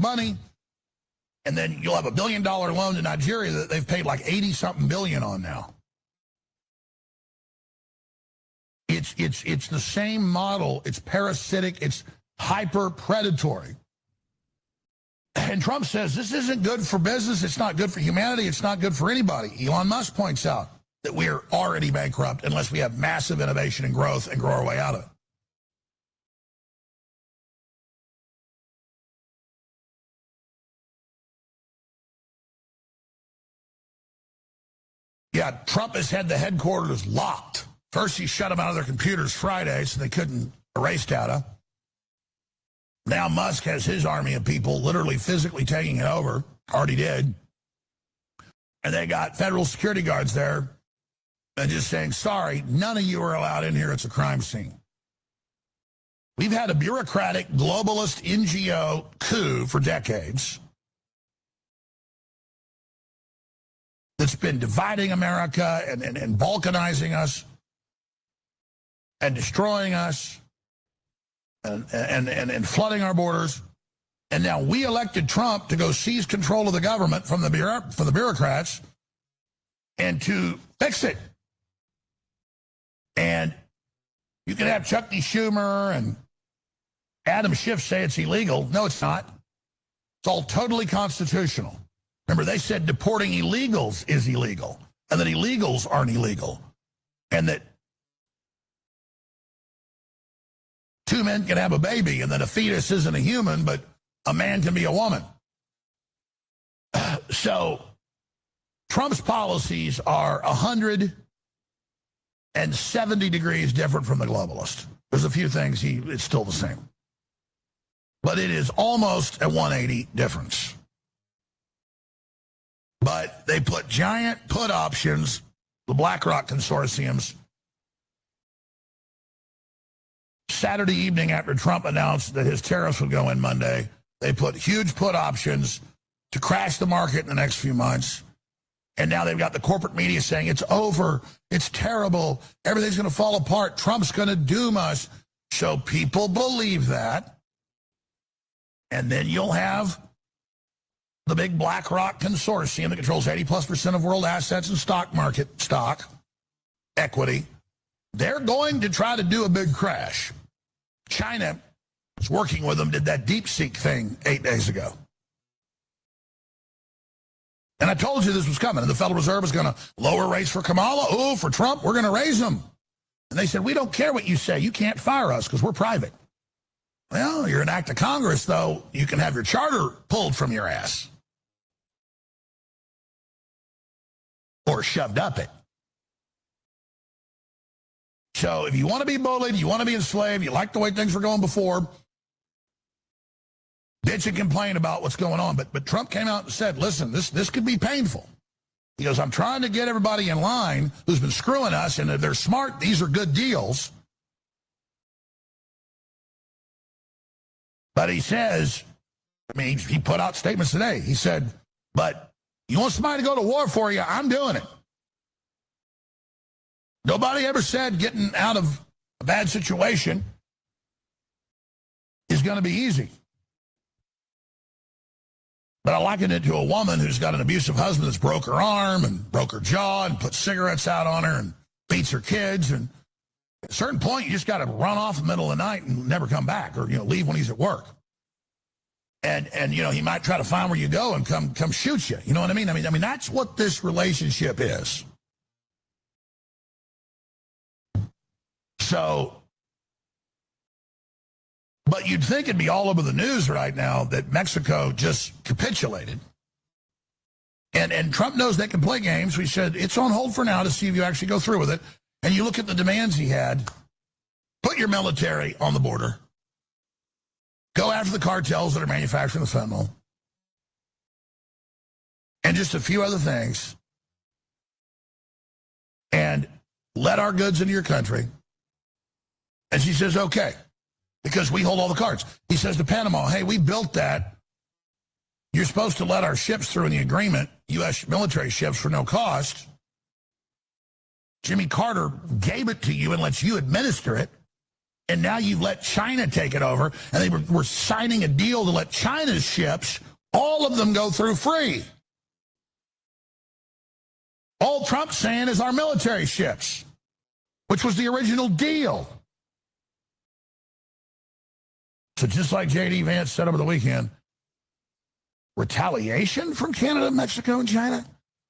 money. And then you'll have $1 billion loan to Nigeria that they've paid like 80-something billion on now. It's the same model. It's parasitic. It's hyper-predatory. And Trump says this isn't good for business. It's not good for humanity. It's not good for anybody. Elon Musk points out that we are already bankrupt unless we have massive innovation and growth and grow our way out of it. Yeah, Trump has had the headquarters locked. First, he shut them out of their computers Friday so they couldn't erase data. Now Musk has his army of people literally physically taking it over. Already did. And they got federal security guards there and just saying, sorry, none of you are allowed in here. It's a crime scene. We've had a bureaucratic globalist NGO coup for decades that's been dividing America and balkanizing us and destroying us and flooding our borders. And now we elected Trump to go seize control of the government from the bureaucrats and to fix it. And you can have Chuck D. Schumer and Adam Schiff say it's illegal. No, it's not. It's all totally constitutional. Remember, they said deporting illegals is illegal, and that illegals aren't illegal, and that two men can have a baby, and that a fetus isn't a human, but a man can be a woman. So Trump's policies are 170 degrees different from the globalist. There's a few things it's still the same. But it is almost a 180 difference. But they put giant put options, the BlackRock consortiums, Saturday evening after Trump announced that his tariffs would go in Monday. They put huge put options to crash the market in the next few months. And now they've got the corporate media saying it's over, it's terrible, everything's going to fall apart, Trump's going to doom us. So people believe that. And then you'll have the big BlackRock consortium that controls 80+% of world assets and stock equity. They're going to try to do a big crash. China was working with them, did that DeepSeek thing 8 days ago. And I told you this was coming, and the Federal Reserve is going to lower rates for Kamala. Oh, for Trump, we're going to raise them. And they said, we don't care what you say. You can't fire us because we're private. Well, you're an act of Congress, though. You can have your charter pulled from your ass. Or shoved up it. So if you want to be bullied, you want to be enslaved, you like the way things were going before, bitch and complain about what's going on. But Trump came out and said, listen, this could be painful. He goes, I'm trying to get everybody in line who's been screwing us, and if they're smart, these are good deals. But he says, I mean, he put out statements today. He said, but you want somebody to go to war for you, I'm doing it. Nobody ever said getting out of a bad situation is going to be easy. But I liken it to a woman who's got an abusive husband that's broke her arm and broke her jaw and put cigarettes out on her and beats her kids. And at a certain point, you just got to run off in the middle of the night and never come back, or leave when he's at work. And he might try to find where you go and come shoot you. You know what I mean? I mean that's what this relationship is. So, but you'd think it'd be all over the news right now that Mexico just capitulated. And Trump knows they can play games. So he said, it's on hold for now to see if you actually go through with it. And you look at the demands he had, put your military on the border, go after the cartels that are manufacturing the fentanyl, and just a few other things, and let our goods into your country. And she says, okay, because we hold all the cards. He says to Panama, hey, we built that. You're supposed to let our ships through in the agreement, U.S. military ships, for no cost. Jimmy Carter gave it to you and lets you administer it. And now you've let China take it over, and they were signing a deal to let China's ships, all of them, go through free. All Trump's saying is our military ships, which was the original deal. So just like J.D. Vance said over the weekend, retaliation from Canada, Mexico, and China?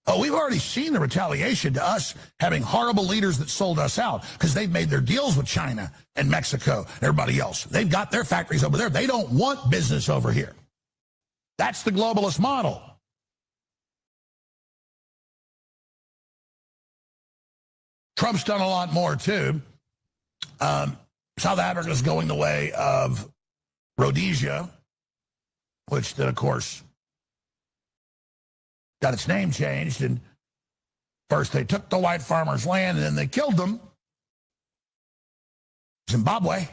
Oh, we've already seen the retaliation to us having horrible leaders that sold us out because they've made their deals with China and Mexico and everybody else. They've got their factories over there. They don't want business over here. That's the globalist model. Trump's done a lot more, too. South Africa's going the way of Rhodesia, which then, of course, got its name changed. And first they took the white farmers' land, and then they killed them. Zimbabwe.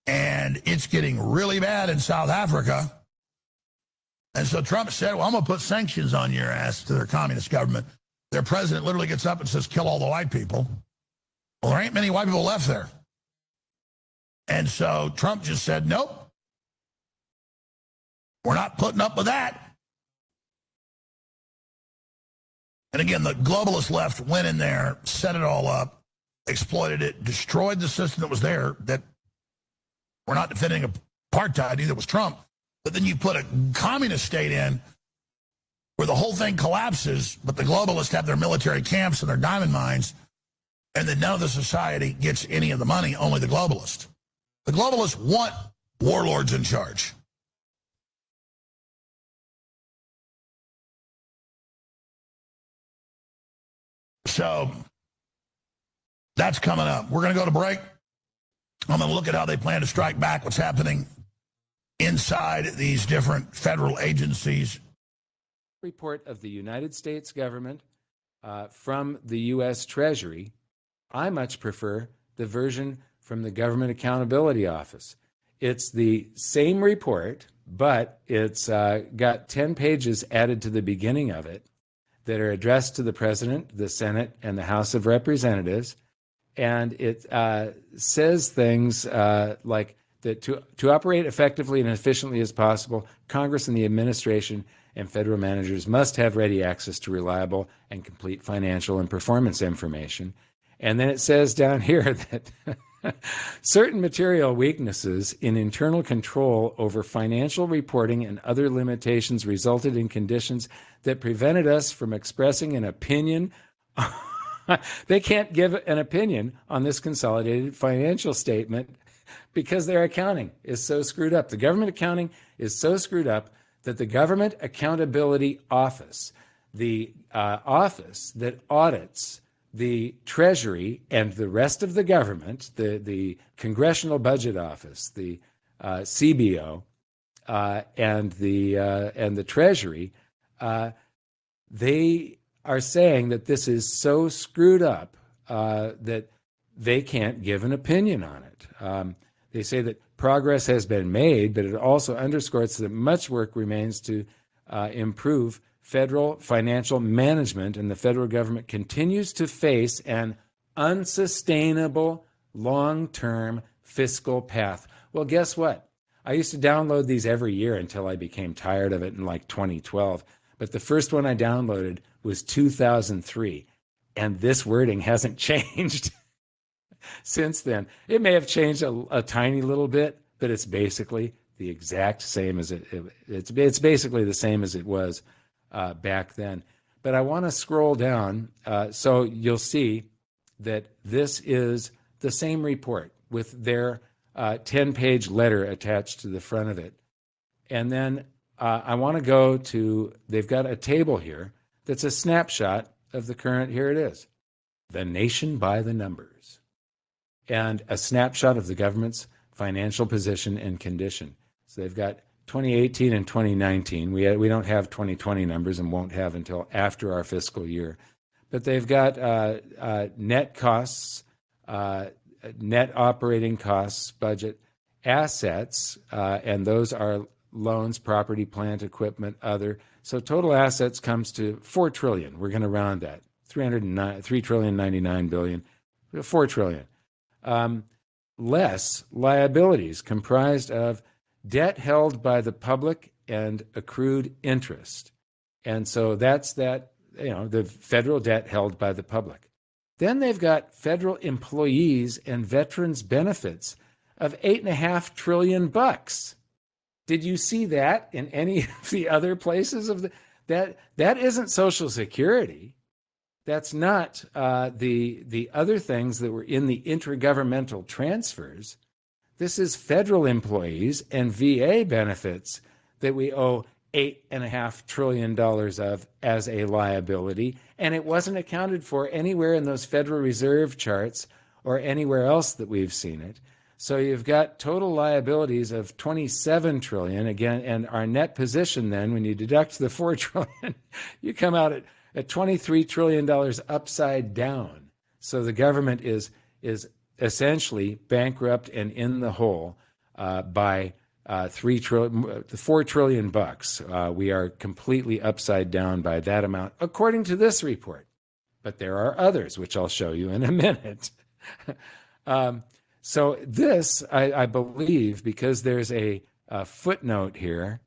And it's getting really bad in South Africa. And so Trump said, well, I'm going to put sanctions on your ass to their communist government. Their president literally gets up and says, kill all the white people. Well, there ain't many white people left there. And so Trump just said, nope, we're not putting up with that. And again, the globalist left went in there, set it all up, exploited it, destroyed the system that was there. That we're not defending apartheid, either was Trump. But then you put a communist state in where the whole thing collapses, but the globalists have their military camps and their diamond mines, and then none of the society gets any of the money, only the globalists. The globalists want warlords in charge. So that's coming up. We're going to go to break. I'm going to look at how they plan to strike back, what's happening inside these different federal agencies. Report of the United States government from the U.S. Treasury. I much prefer the version from the Government Accountability Office. It's the same report, but it's got 10 pages added to the beginning of it that are addressed to the President, the Senate, and the House of Representatives. And it says things like that to operate effectively and efficiently as possible, Congress and the administration and federal managers must have ready access to reliable and complete financial and performance information. And then it says down here that certain material weaknesses in internal control over financial reporting and other limitations resulted in conditions that prevented us from expressing an opinion. They can't give an opinion on this consolidated financial statement because their accounting is so screwed up. The government accounting is so screwed up that the Government Accountability Office, the office that audits the Treasury and the rest of the government, the Congressional Budget Office, the CBO, and the Treasury, they are saying that this is so screwed up that they can't give an opinion on it. They say that progress has been made, but it also underscores that much work remains to improve federal financial management, and the federal government continues to face an unsustainable long-term fiscal path. Well, guess what? I used to download these every year until I became tired of it in like 2012. But the first one I downloaded was 2003, and this wording hasn't changed since then. It may have changed a tiny little bit, but it's basically the exact same as it's basically the same as it was back then. But I want to scroll down so you'll see that this is the same report with their 10-page letter attached to the front of it. And then I want to go to, they've got a table here that's a snapshot of the current, here it is, the nation by the numbers, and a snapshot of the government's financial position and condition. So they've got 2018 and 2019. We don't have 2020 numbers and won't have until after our fiscal year. But they've got net costs, net operating costs, budget, assets, and those are loans, property, plant, equipment, other. So total assets comes to $4 trillion. We're going to round that. $3 trillion, $99 billion, $4 trillion. less liabilities comprised of debt held by the public and accrued interest. And so that's that, the federal debt held by the public. Then they've got federal employees and veterans benefits of $8.5 trillion. Did you see that in any of the other places of that isn't Social Security. That's not the other things that were in the intergovernmental transfers. This is federal employees and VA benefits that we owe $8.5 trillion of as a liability, and it wasn't accounted for anywhere in those Federal Reserve charts or anywhere else that we've seen it. So you've got total liabilities of $27 trillion again, and our net position then, when you deduct the $4 trillion, you come out at $23 trillion upside down. So the government is essentially bankrupt and in the hole by $4 trillion. We are completely upside down by that amount, according to this report. But there are others, which I'll show you in a minute. So this, I believe, because there's a footnote here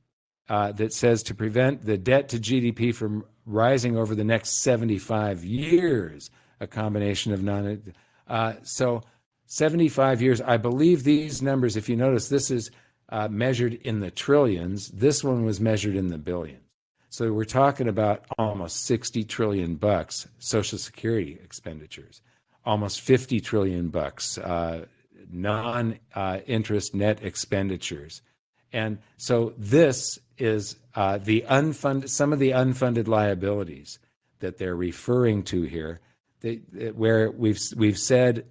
that says to prevent the debt to GDP from rising over the next 75 years, a combination of so 75 years, I believe these numbers, if you notice, this is measured in the trillions. This one was measured in the billions. So we're talking about almost $60 trillion Social Security expenditures, almost $50 trillion non-interest net expenditures. And so this is some of the unfunded liabilities that they're referring to here, where we've said,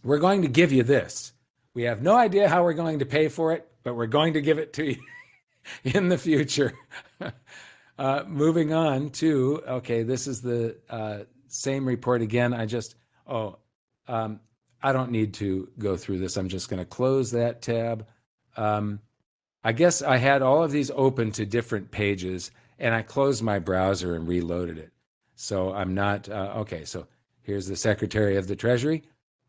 we're going to give you this. We have no idea how we're going to pay for it, but we're going to give it to you in the future. Moving on to, okay, this is the same report again. I don't need to go through this. I'm just going to close that tab. I guess I had all of these open to different pages, and I closed my browser and reloaded it. So I'm not, okay, so here's the Secretary of the Treasury.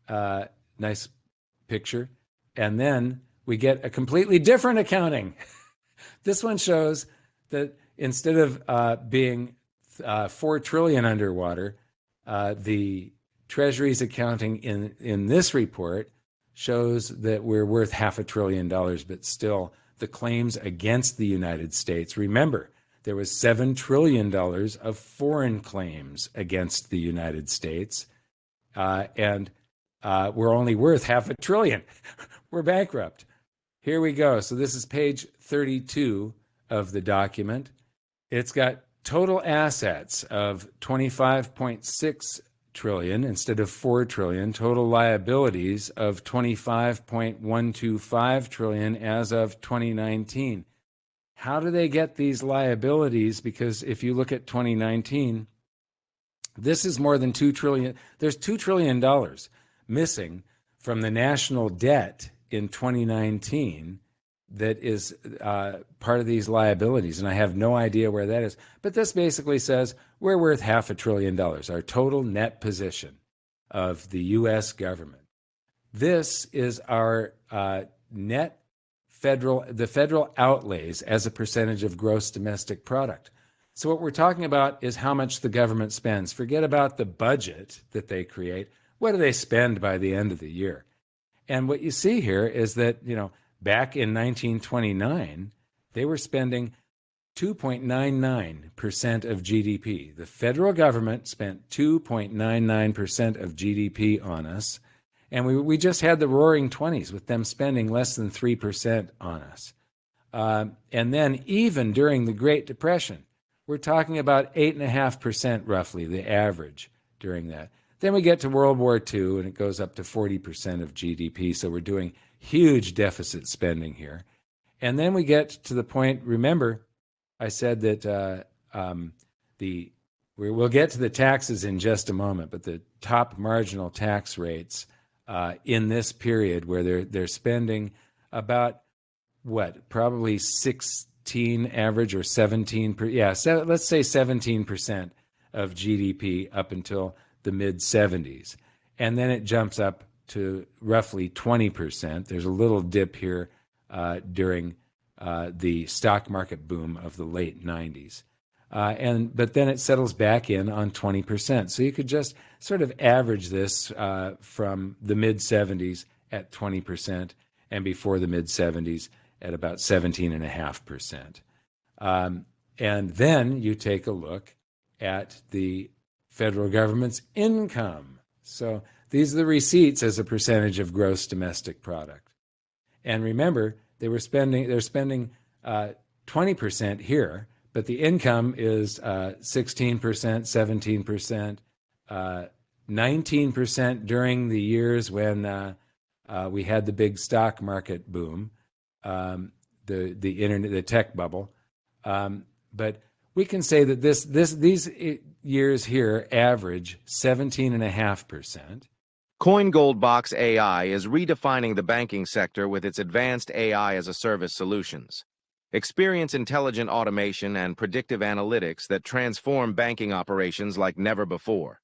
Nice picture. And then we get a completely different accounting. This one shows that instead of being $4 trillion underwater, the Treasury's accounting in this report shows that we're worth $500 billion, but still the claims against the United States. Remember, there was $7 trillion of foreign claims against the United States, and we're only worth $500 billion. We're bankrupt. Here we go. So this is page 32 of the document. It's got total assets of 25.6 trillion instead of 4 trillion, total liabilities of 25.125 trillion as of 2019. How do they get these liabilities? Because if you look at 2019, this is more than 2 trillion. There's $2 trillion missing from the national debt in 2019 that is part of these liabilities, and I have no idea where that is. But this basically says we're worth $500 billion, our total net position of the U.S. government. This is our net the federal outlays as a percentage of gross domestic product. So what we're talking about is how much the government spends. Forget about the budget that they create. What do they spend by the end of the year? And what you see here is that, back in 1929, they were spending 2.99% of GDP. The federal government spent 2.99% of GDP on us. And we just had the roaring 20s with them spending less than 3% on us. And then even during the Great Depression, we're talking about 8.5% roughly, the average during that. Then we get to World War II, and it goes up to 40% of GDP. So we're doing huge deficit spending here. And then we get to the point, remember, I said that we'll get to the taxes in just a moment, but the top marginal tax rates in this period where they're spending about, probably 16 average or 17, let's say 17% of GDP up until the mid-70s. and then it jumps up to roughly 20%. There's a little dip here during the stock market boom of the late 90s. But then it settles back in on 20%. So you could just sort of average this from the mid 70s at 20% and before the mid 70s at about 17.5%. And then you take a look at the federal government's income. So these are the receipts as a percentage of gross domestic product. And remember, they're spending 20% here, but the income is 16%, 17%, 19% during the years when we had the big stock market boom, the internet, the tech bubble. But we can say that these years here average 17.5%. CoinGoldBox AI is redefining the banking sector with its advanced AI as a service solutions. Experience intelligent automation and predictive analytics that transform banking operations like never before.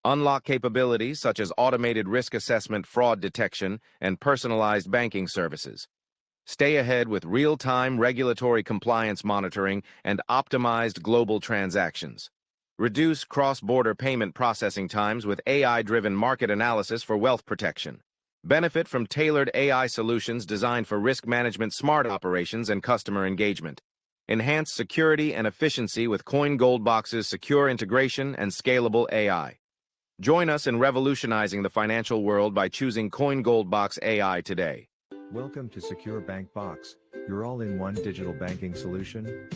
Unlock capabilities such as automated risk assessment, fraud detection, and personalized banking services. Stay ahead with real-time regulatory compliance monitoring and optimized global transactions. Reduce cross-border payment processing times with AI-driven market analysis for wealth protection. Benefit from tailored AI solutions designed for risk management, smart operations, and customer engagement. Enhance security and efficiency with CoinGoldBox's secure integration and scalable AI. Join us in revolutionizing the financial world by choosing CoinGoldBox AI today. Welcome to SecureBankBox, your all-in-one digital banking solution.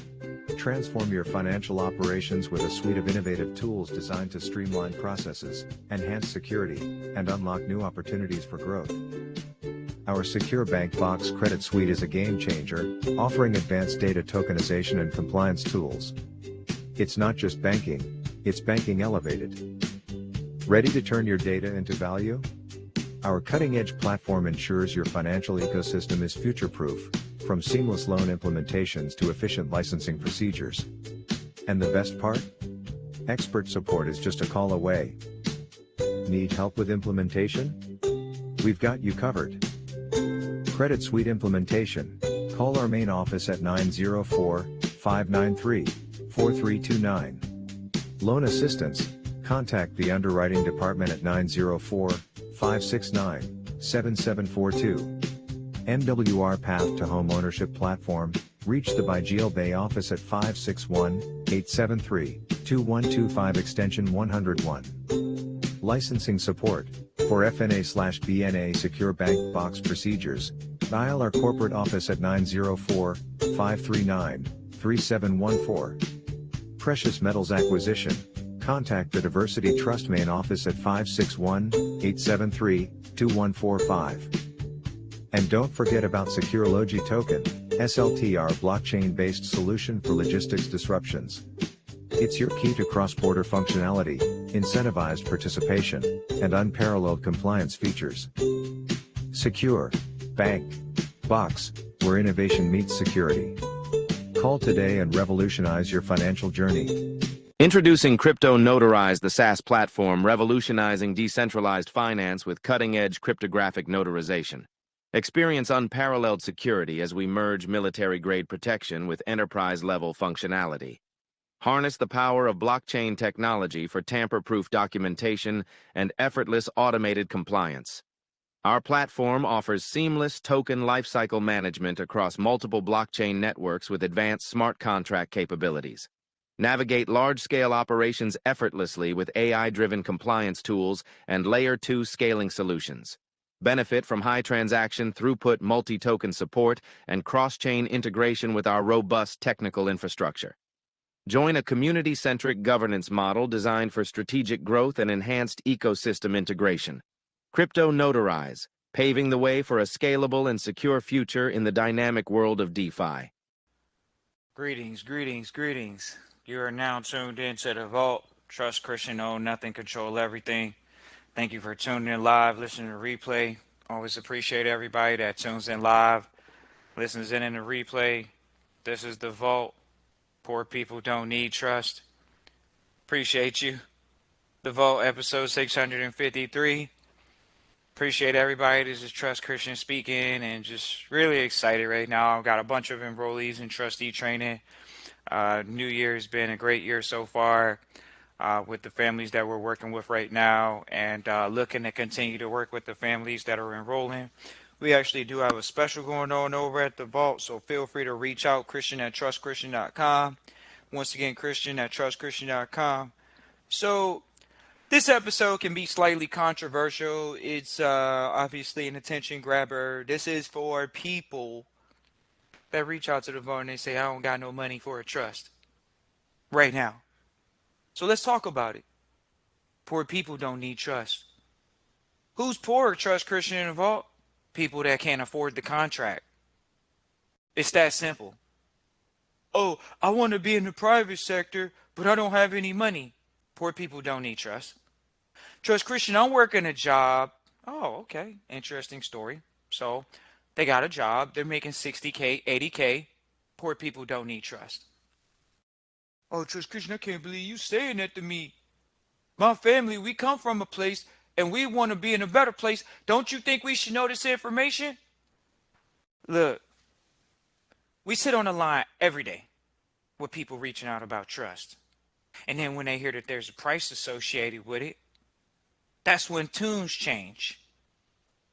Transform your financial operations with a suite of innovative tools designed to streamline processes, enhance security, and unlock new opportunities for growth. Our SecureBankBox credit suite is a game changer, offering advanced data tokenization and compliance tools. It's not just banking, it's banking elevated. Ready to turn your data into value? Our cutting-edge platform ensures your financial ecosystem is future-proof, from seamless loan implementations to efficient licensing procedures. And the best part? Expert support is just a call away. Need help with implementation? We've got you covered. Credit Suite implementation. Call our main office at 904-593-4329. Loan assistance. Contact the underwriting department at 904-569-7742. MWR Path to Home Ownership Platform. Reach the Bajeel Bay office at 561-873-2125 extension 101. Licensing support. For FNA/BNA SecureBankBox procedures, dial our corporate office at 904-539-3714. Precious metals acquisition. Contact the Diversity Trust main office at 561-873-2145. And don't forget about SecureLogi Token, SLTR blockchain-based solution for logistics disruptions. It's your key to cross-border functionality, incentivized participation, and unparalleled compliance features. Secure Bank Box, where innovation meets security. Call today and revolutionize your financial journey. Introducing Crypto Notarize, the SaaS platform revolutionizing decentralized finance with cutting-edge cryptographic notarization. Experience unparalleled security as we merge military-grade protection with enterprise-level functionality. Harness the power of blockchain technology for tamper-proof documentation and effortless automated compliance. Our platform offers seamless token lifecycle management across multiple blockchain networks with advanced smart contract capabilities. Navigate large-scale operations effortlessly with AI-driven compliance tools and Layer 2 scaling solutions. Benefit from high transaction throughput multi-token support and cross-chain integration with our robust technical infrastructure. Join a community-centric governance model designed for strategic growth and enhanced ecosystem integration. Crypto Notarize, paving the way for a scalable and secure future in the dynamic world of DeFi. Greetings, greetings, greetings. You are now tuned into The Vault. Trust, Christian, own nothing, control everything. Thank you for tuning in live, listening to replay. Always appreciate everybody that tunes in live, listens in the replay. This is The Vault. Poor people don't need trust. Appreciate you. The Vault, episode 653. Appreciate everybody. This is Trust Christian speaking, and just really excited right now. I've got a bunch of enrollees in trustee training. New Year's been a great year so far with the families that we're working with right now, and looking to continue to work with the families that are enrolling. We actually do have a special going on over at the vault, so feel free to reach out, Christian@trustchristian.com. Once again, Christian@trustchristian.com. So this episode can be slightly controversial. It's obviously an attention grabber. This is for people that reach out to the vault and they say, I don't got no money for a trust right now. So let's talk about it. Poor people don't need trust. Who's poor, Trust Christian in the vault? People that can't afford the contract. It's that simple. Oh, I want to be in the private sector, but I don't have any money. Poor people don't need trust. Trust Christian, I'm working a job. Oh, okay. Interesting story. So they got a job. They're making 60K, 80K. Poor people don't need trust. Oh, Trust Christian, I can't believe you saying that to me. My family, we come from a place and we want to be in a better place. Don't you think we should know this information? Look, we sit on the line every day with people reaching out about trust. And then when they hear that there's a price associated with it, that's when tunes change.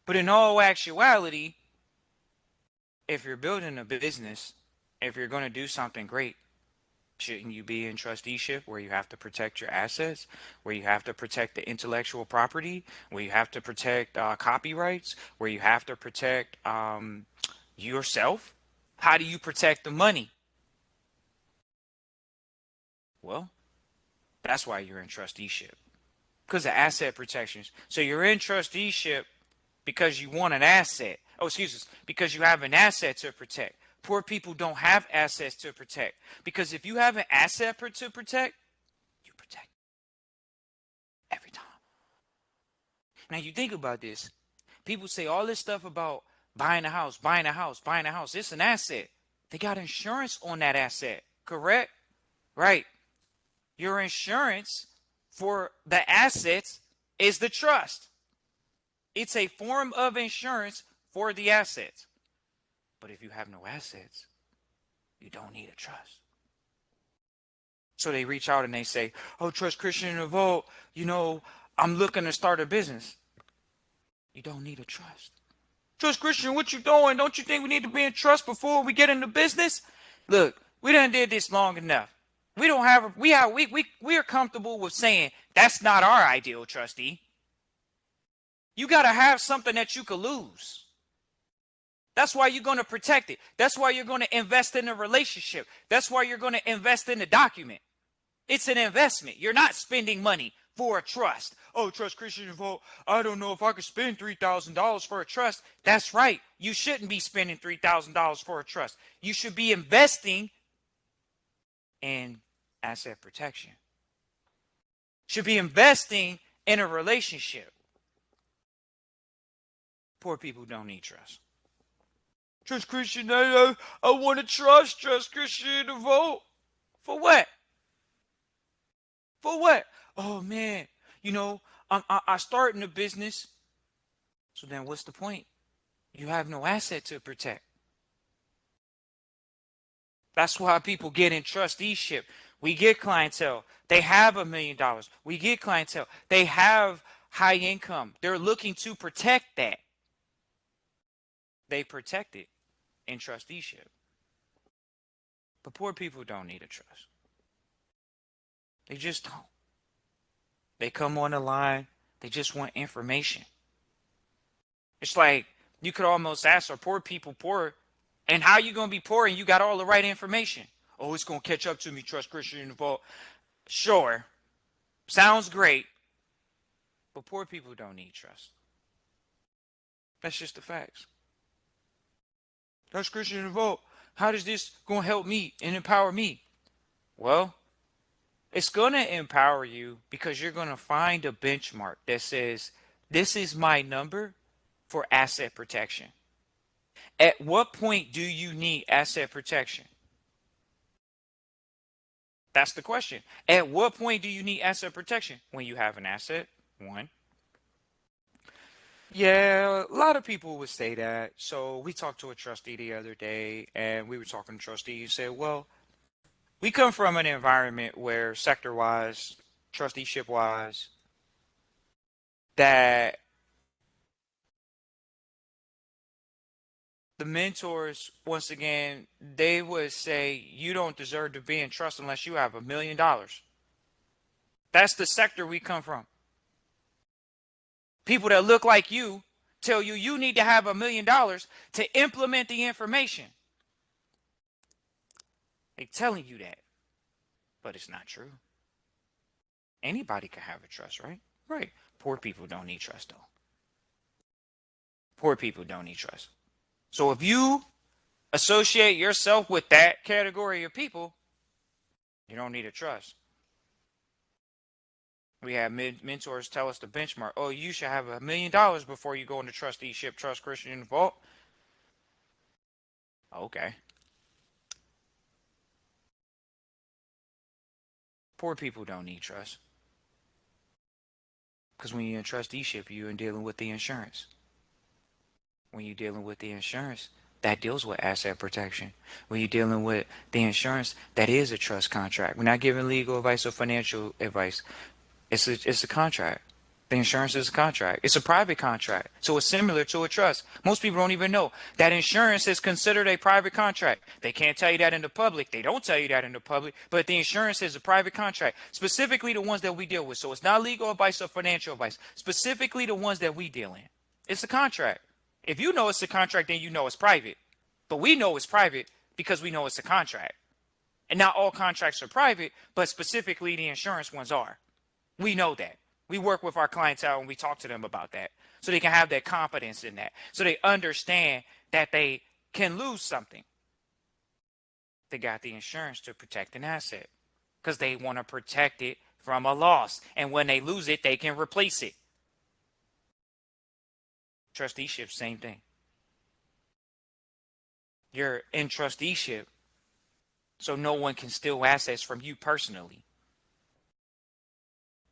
But in all actuality, if you're building a business, if you're going to do something great, shouldn't you be in trusteeship where you have to protect your assets, where you have to protect the intellectual property, where you have to protect copyrights, where you have to protect yourself? How do you protect the money? Well, that's why you're in trusteeship. Because of asset protections. So you're in trusteeship because you want an asset. Oh, excuse us. Because you have an asset to protect. Poor people don't have assets to protect. Because if you have an asset to protect, you protect every time. Now you think about this. People say all this stuff about buying a house, buying a house, buying a house. It's an asset. They got insurance on that asset. Correct? Right. Your insurance for the assets is the trust. It's a form of insurance for the assets. But if you have no assets, you don't need a trust. So they reach out and they say, oh, Trust Christian in the vault, I'm looking to start a business. You don't need a trust. Trust Christian, what you doing? Don't you think we need to be in trust before we get into business? Look, we done did this long enough. We are comfortable with saying that's not our ideal trustee. You got to have something that you could lose. That's why you're going to protect it. That's why you're going to invest in a relationship. That's why you're going to invest in the document. It's an investment. You're not spending money for a trust. Oh, Trust Christian Vault, I don't know if I could spend $3,000 for a trust. That's right. You shouldn't be spending $3,000 for a trust. You should be investing in asset protection. Should be investing in a relationship. Poor people don't need trust. Trust Christian, I want to trust Christian to vote. For what? For what? Oh man, I starting a business. So then what's the point? You have no asset to protect. That's why people get in trusteeship. We get clientele. They have $1 million. We get clientele. They have high income. They're looking to protect that. They protect it in trusteeship. But poor people don't need a trust. They just don't. They come on the line. They just want information. It's like you could almost ask, are poor people poor? And how you going to be poor and you got all the right information? Oh, it's going to catch up to me, Trust Christian in the vault. Sure. Sounds great. But poor people don't need trust. That's just the facts. Trust Christian in the vault. How does this going to help me and empower me? Well, it's going to empower you because you're going to find a benchmark that says, this is my number for asset protection. At what point do you need asset protection? That's the question. At what point do you need asset protection? When you have an asset, one. Yeah, a lot of people would say that. So we talked to a trustee the other day, and we were talking to trustee. He said, well, we come from an environment where sector-wise, trusteeship-wise, that the mentors, once again, they would say you don't deserve to be in trust unless you have $1 million. That's the sector we come from. People that look like you tell you you need to have $1 million to implement the information. They're telling you that, but it's not true. Anybody can have a trust, right? Right. Poor people don't need trust, though. Poor people don't need trust. So if you associate yourself with that category of people, you don't need a trust. We have mentors tell us the benchmark. Oh, you should have $1 million before you go into trusteeship, trust, Christian, and vault. Okay. Poor people don't need trust. Because when you're in trusteeship, you're dealing with the insurance. When you're dealing with the insurance, that deals with asset protection. When you're dealing with the insurance, that is a trust contract. We're not giving legal advice or financial advice. It's a contract. The insurance is a contract. It's a private contract. So it's similar to a trust. Most people don't even know that insurance is considered a private contract. They can't tell you that in the public. They don't tell you that in the public. But the insurance is a private contract. Specifically the ones that we deal with. So it's not legal advice or financial advice. Specifically the ones that we deal in. It's a contract. If you know it's a contract, then you know it's private. But we know it's private because we know it's a contract. And not all contracts are private, but specifically the insurance ones are. We know that. We work with our clientele and we talk to them about that. So they can have that confidence in that. So they understand that they can lose something. They got the insurance to protect an asset because they want to protect it from a loss. And when they lose it, they can replace it. Trusteeship, same thing. You're in trusteeship, so no one can steal assets from you personally.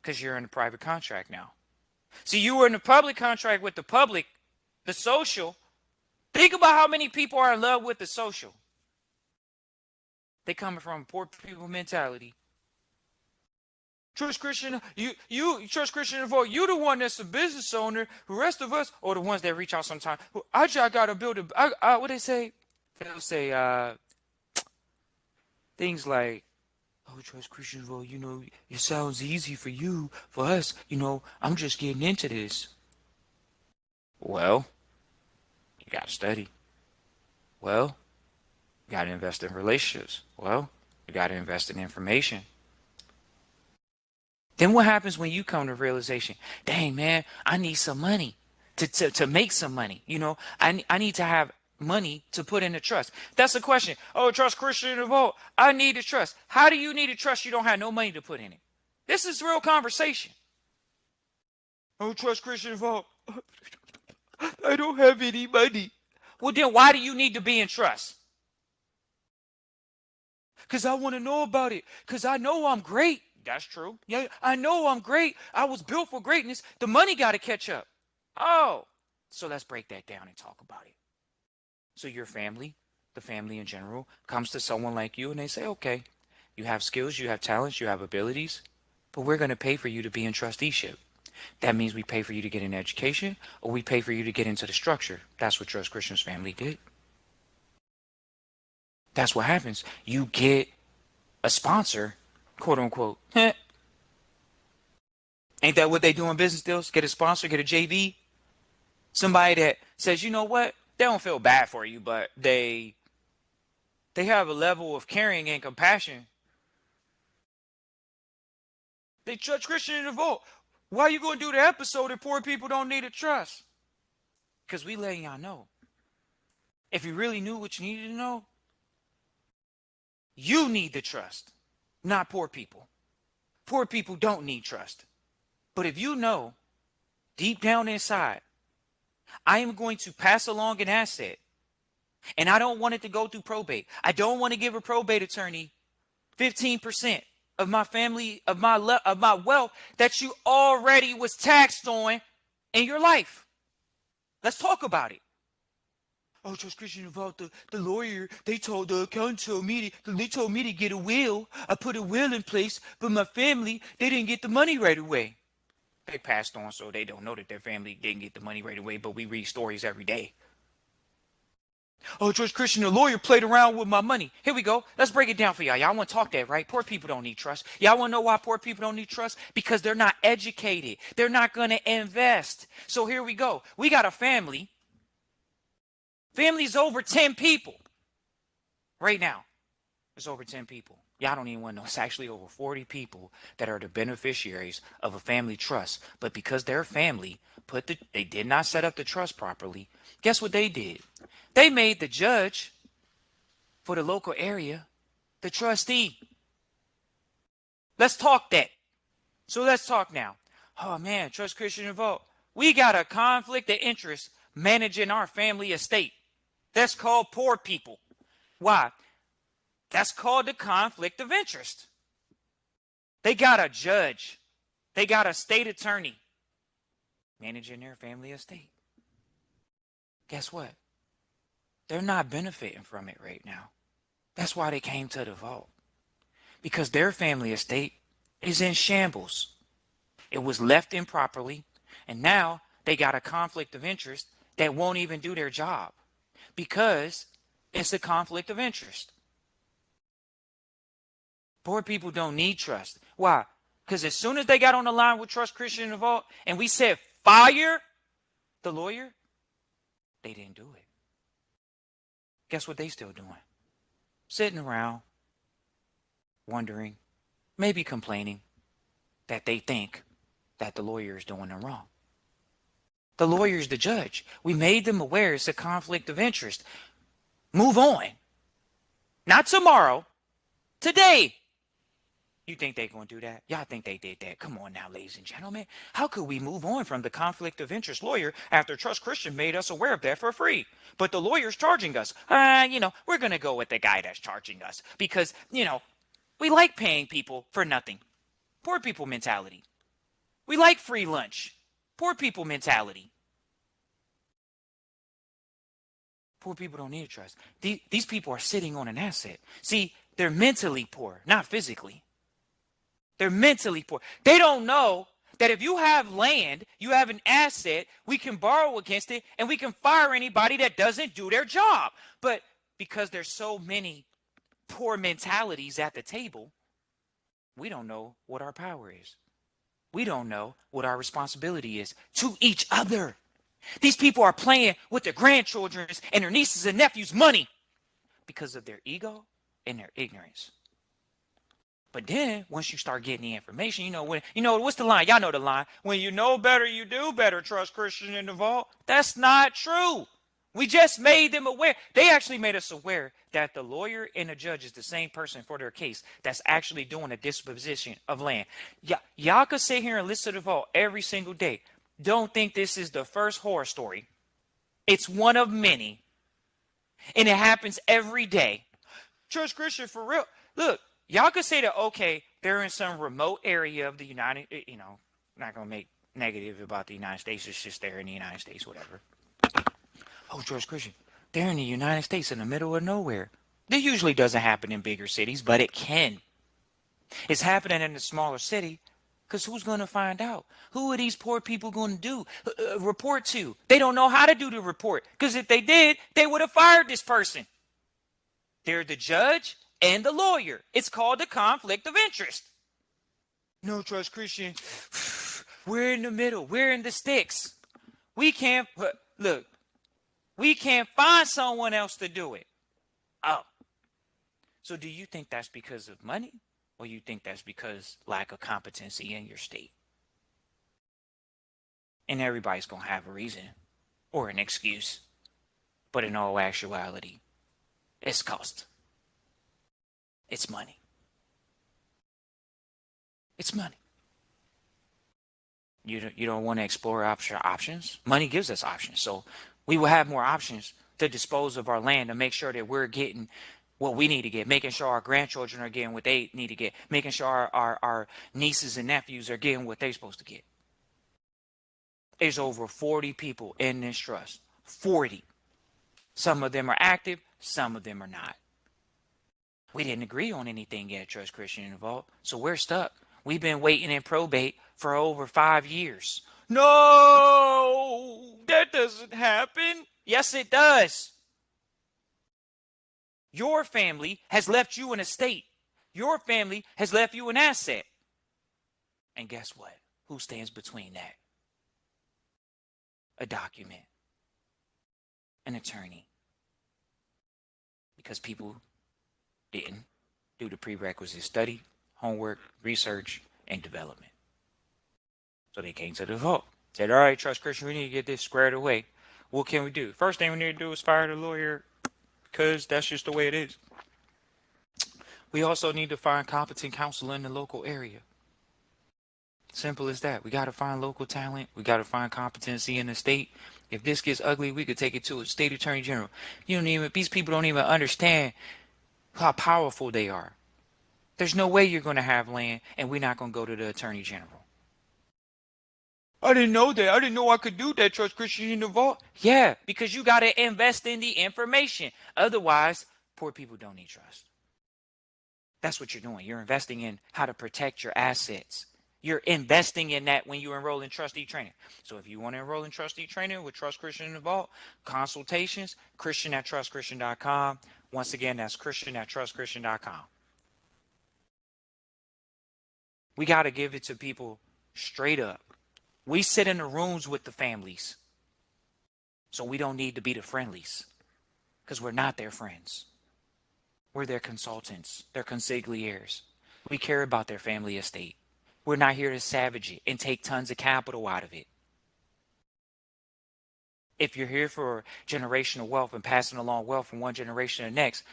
Because you're in a private contract now. See, you were in a public contract with the public, the social. Think about how many people are in love with the social. They coming from a poor people mentality. Trust Christian, you trust Christian and vote. You the one that's a business owner. The rest of us, or the ones that reach out sometimes. I just gotta build a. What they say? They'll say things like, "Oh, trust Christian vote. You know, it sounds easy for you. For us, you know, I'm just getting into this." Well, you gotta study. Well, you gotta invest in relationships. Well, you gotta invest in information. Then what happens when you come to realization, dang man, I need some money to make some money. You know, I need to have money to put in a trust. That's the question. Oh, trust Christian and vote. I need a trust. How do you need a trust? You don't have no money to put in it. This is real conversation. Oh, trust Christian and vote. I don't have any money. Well, then why do you need to be in trust? Because I want to know about it. Because I know I'm great. That's true. Yeah, I know I'm great. I was built for greatness. The money got to catch up. Oh, so let's break that down and talk about it. So your family, the family in general, comes to someone like you and they say, okay, you have skills, you have talents, you have abilities, but we're going to pay for you to be in trusteeship. That means we pay for you to get an education or we pay for you to get into the structure. That's what Trust Christian's family did. That's what happens. You get a sponsor, quote unquote. Ain't that what they do in business deals? Get a sponsor, get a JV. Somebody that says, you know what? They don't feel bad for you, but they have a level of caring and compassion. They trust Christian in the vote. Why are you going to do the episode if poor people don't need a trust? Because we letting y'all know. If you really knew what you needed to know, you need the trust, not poor people. Poor people don't need trust. But if you know, deep down inside, I am going to pass along an asset, and I don't want it to go through probate. I don't want to give a probate attorney 15% of my family, of my wealth that you already was taxed on in your life. Let's talk about it. Oh, Trust Christian about the lawyer. They told the accountant they told me to get a will. I put a will in place, but my family, they didn't get the money right away. They passed on, so they don't know that their family didn't get the money right away, but we read stories every day. Oh, George Christian, the lawyer played around with my money. Here we go. Let's break it down for y'all. Y'all want to talk that, right? Poor people don't need trust. Y'all want to know why poor people don't need trust? Because they're not educated. They're not going to invest. So here we go. We got a family. Family's over 10 people. Right now, it's over 10 people. Y'all don't even want to know. It's actually over 40 people that are the beneficiaries of a family trust. But because their family they did not set up the trust properly, guess what they did? They made the judge for the local area the trustee. Let's talk that. So let's talk now. Oh man, Trust Christian Vote. We got a conflict of interest managing our family estate. That's called poor people. Why? That's called the conflict of interest. They got a judge. They got a state attorney managing their family estate. Guess what? They're not benefiting from it right now. That's why they came to the vault. Because their family estate is in shambles. It was left improperly, and now they got a conflict of interest that won't even do their job because it's a conflict of interest. Poor people don't need trust. Why? Because as soon as they got on the line with Trust Christian the Vault and we said fire the lawyer, they didn't do it. Guess what they still doing? Sitting around, wondering, maybe complaining that they think that the lawyer is doing them wrong. The lawyer is the judge. We made them aware it's a conflict of interest. Move on. Not tomorrow. Today. You think they're going to do that? Y'all think they did that? Come on now, ladies and gentlemen. How could we move on from the conflict of interest lawyer after Trust Christian made us aware of that for free? But the lawyer's charging us. We're going to go with the guy that's charging us because, we like paying people for nothing. Poor people mentality. We like free lunch. Poor people mentality. Poor people don't need trust. These people are sitting on an asset. See, they're mentally poor, not physically. They're mentally poor. They don't know that if you have land, you have an asset, we can borrow against it, and we can fire anybody that doesn't do their job. But because there's so many poor mentalities at the table, we don't know what our power is. We don't know what our responsibility is to each other. These people are playing with their grandchildren's and their nieces and nephews' money because of their ego and their ignorance. But then once you start getting the information, what's the line? Y'all know the line. When you know better, you do better. Trust Christian in the vault. That's not true. We just made them aware. They actually made us aware that the lawyer and the judge is the same person for their case that's actually doing a disposition of land. Y'all could sit here and listen to the vault every single day. Don't think this is the first horror story. It's one of many. And it happens every day. Trust Christian for real. Look. Y'all could say that, okay, they're in some remote area of the United, not going to make negative about the United States. It's just they're in the United States, whatever. Oh, George Christian, they're in the United States in the middle of nowhere. This usually doesn't happen in bigger cities, but it can. It's happening in a smaller city because who's going to find out? Who are these poor people going to report to? They don't know how to do the report because if they did, they would have fired this person. They're the judge and the lawyer. It's called the conflict of interest. No, Trust Christian. We're in the middle. We're in the sticks. We can't find someone else to do it. Oh. So do you think that's because of money? Or you think that's because lack of competency in your state? And everybody's going to have a reason or an excuse. But in all actuality, it's cost. It's money. It's money. You don't want to explore options? Money gives us options. So we will have more options to dispose of our land to make sure that we're getting what we need to get, making sure our grandchildren are getting what they need to get, making sure our nieces and nephews are getting what they're supposed to get. There's over 40 people in this trust. 40. Some of them are active, some of them are not. We didn't agree on anything yet, Trust Christian in the Vault, so we're stuck. We've been waiting in probate for over 5 years. No, that doesn't happen. Yes, it does. Your family has left you an estate. Your family has left you an asset. And guess what? Who stands between that? A document. An attorney. Because people didn't do the prerequisite study, homework, research, and development. So they came to the vault. Said, all right, Trust Christian, we need to get this squared away. What can we do? First thing we need to do is fire the lawyer, because that's just the way it is. We also need to find competent counsel in the local area. Simple as that. We got to find local talent. We got to find competency in the state. If this gets ugly, we could take it to a state attorney general. These people don't even understand how powerful they are. There's no way you're going to have land and we're not going to go to the attorney general. I didn't know that. I didn't know I could do that, Trust Christian in the Vault. Yeah, because you got to invest in the information. Otherwise, poor people don't need trust. That's what you're doing. You're investing in how to protect your assets. You're investing in that when you enroll in trustee training. So if you want to enroll in trustee training with Trust Christian in the Vault, consultations, Christian@trustchristian.com. Once again, that's Christian@trustchristian.com. We got to give it to people straight up. We sit in the rooms with the families. So we don't need to be the friendlies. Because we're not their friends. We're their consultants, their consigliers. We care about their family estate. We're not here to savage it and take tons of capital out of it. If you're here for generational wealth and passing along wealth from one generation to the next,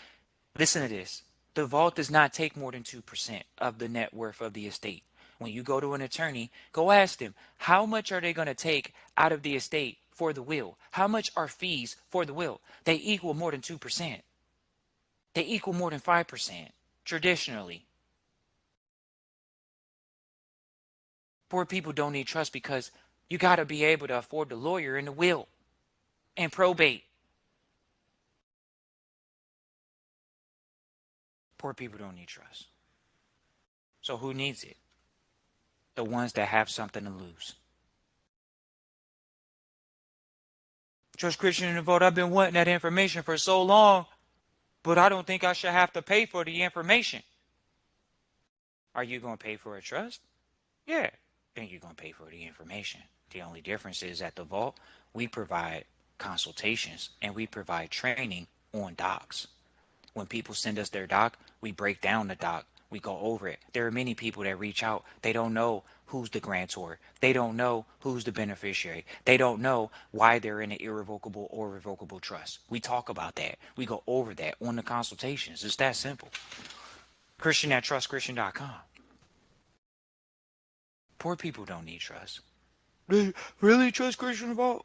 listen to this. The vault does not take more than 2% of the net worth of the estate. When you go to an attorney, go ask them, how much are they going to take out of the estate for the will? How much are fees for the will? They equal more than 2%. They equal more than 5%, traditionally. Poor people don't need trust because you got to be able to afford the lawyer and the will and probate. Poor people don't need trust. So who needs it? The ones that have something to lose. Trust Christian in the Vault, I've been wanting that information for so long, but I don't think I should have to pay for the information. Are you going to pay for a trust? Yeah, then you're going to pay for the information. The only difference is at the vault, we provide consultations and we provide training on docs. When people send us their doc, we break down the doc. We go over it. There are many people that reach out. They don't know who's the grantor. They don't know who's the beneficiary. They don't know why they're in an irrevocable or revocable trust. We talk about that. We go over that on the consultations. It's that simple. Christian@trustchristian.com. Poor people don't need trust. Really, Trust Christian Vault?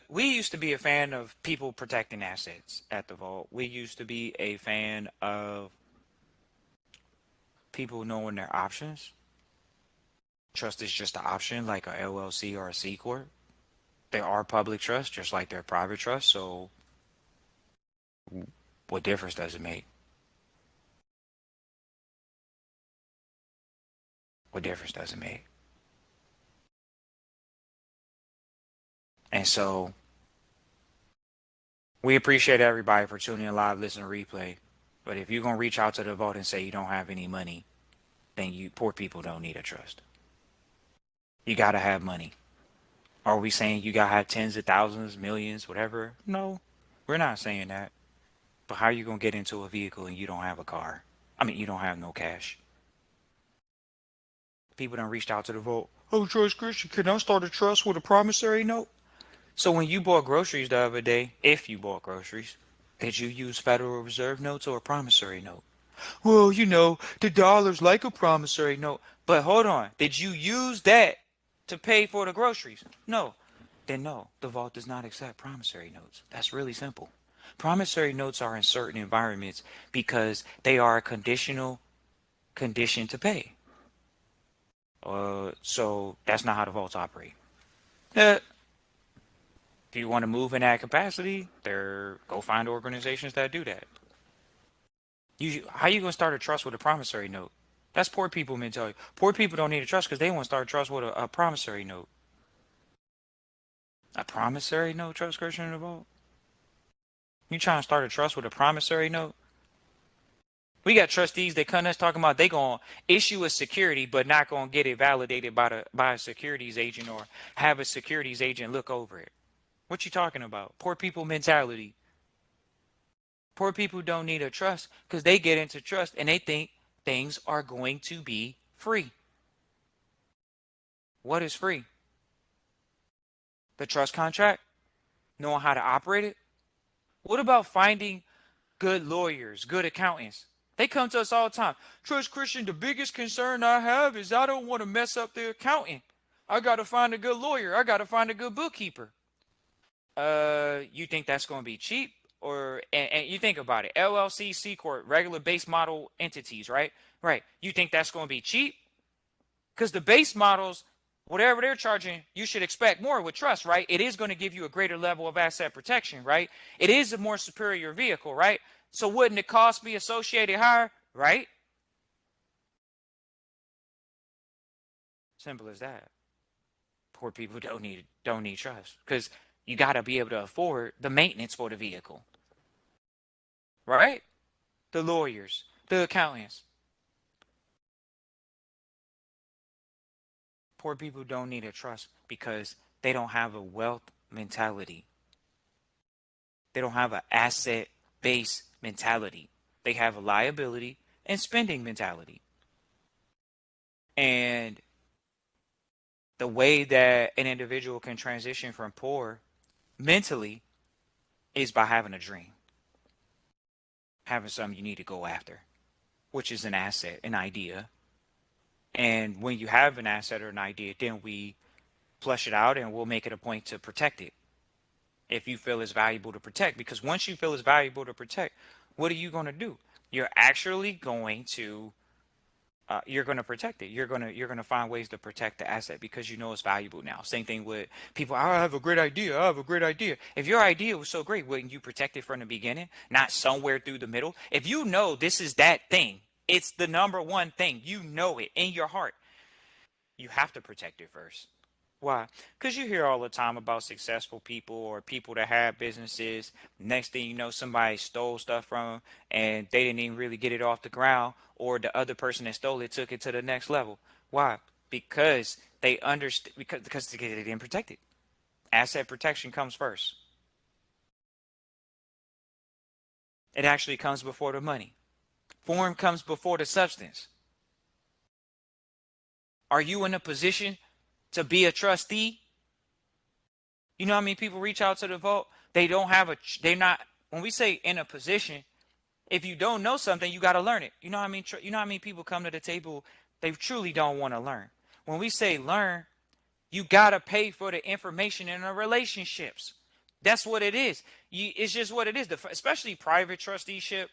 We used to be a fan of people protecting assets at the vault. We used to be a fan of people knowing their options. Trust is just an option, like a LLC or a C Corp. They are public trust, just like they're private trust. So what difference does it make? What difference does it make? And so we appreciate everybody for tuning in live, listening to replay. But if you're going to reach out to the vault and say you don't have any money, then you poor people don't need a trust. You got to have money. Are we saying you got to have tens of thousands, millions, whatever? No, we're not saying that. But how are you going to get into a vehicle and you don't have a car? I mean, you don't have no cash. People done reached out to the vault. Oh, Trust Christian, can I start a trust with a promissory note? So when you bought groceries the other day, if you bought groceries, did you use Federal Reserve notes or a promissory note? Well, the dollar's like a promissory note. But hold on, did you use that to pay for the groceries? No. Then no, the vault does not accept promissory notes. That's really simple. Promissory notes are in certain environments because they are a conditional condition to pay. So that's not how the vaults operate. If you want to move in that capacity, go find organizations that do that. How you gonna start a trust with a promissory note? That's poor people mentality. Poor people don't need a trust because they want to start a trust with a promissory note. A promissory note, trust Christian in the vault? You trying to start a trust with a promissory note? We got trustees that come to us talking about they gonna issue a security, but not gonna get it validated by a securities agent or have a securities agent look over it. What you talking about? Poor people mentality. Poor people don't need a trust because they get into trust and they think things are going to be free. What is free? The trust contract? Knowing how to operate it? What about finding good lawyers, good accountants? They come to us all the time. Trust Christian, the biggest concern I have is I don't want to mess up the accountant. I got to find a good lawyer. I got to find a good bookkeeper. You think that's going to be cheap? And you think about it. LLC, C Corp, regular base model entities, right? Right. You think that's going to be cheap? Because the base models, whatever they're charging, you should expect more with trust, right? It is going to give you a greater level of asset protection, right? It is a more superior vehicle, right? So wouldn't the cost be associated higher, right? Simple as that. Poor people don't need trust because you got to be able to afford the maintenance for the vehicle, right? The lawyers, the accountants. Poor people don't need a trust because they don't have a wealth mentality. They don't have an asset-based mentality. They have a liability and spending mentality. And the way that an individual can transition from poor mentally is by having a dream, having something you need to go after, which is an asset, an idea. And when you have an asset or an idea, then we flush it out and we'll make it a point to protect it if you feel it's valuable to protect. Because once you feel it's valuable to protect, what are you going to do? You're actually going to you're going to protect it. You're going to find ways to protect the asset because you know it's valuable now. Same thing with people. I have a great idea. I have a great idea. If your idea was so great, wouldn't you protect it from the beginning, not somewhere through the middle? If you know this is that thing, it's the number one thing. You know it in your heart. You have to protect it first. Why? Because you hear all the time about successful people or people that have businesses. Next thing you know, somebody stole stuff from them and they didn't even really get it off the ground, or the other person that stole it took it to the next level. Why? Because they understand, because they didn't protect it. Asset protection comes first. It actually comes before the money. Form comes before the substance. Are you in a position to be a trustee? You know how many people reach out to the vault? They're not, when we say in a position, if you don't know something, you got to learn it. You know what I mean? You know how many people come to the table, they truly don't want to learn. When we say learn, you got to pay for the information in the relationships. That's what it is. It's just what it is. Especially private trusteeship,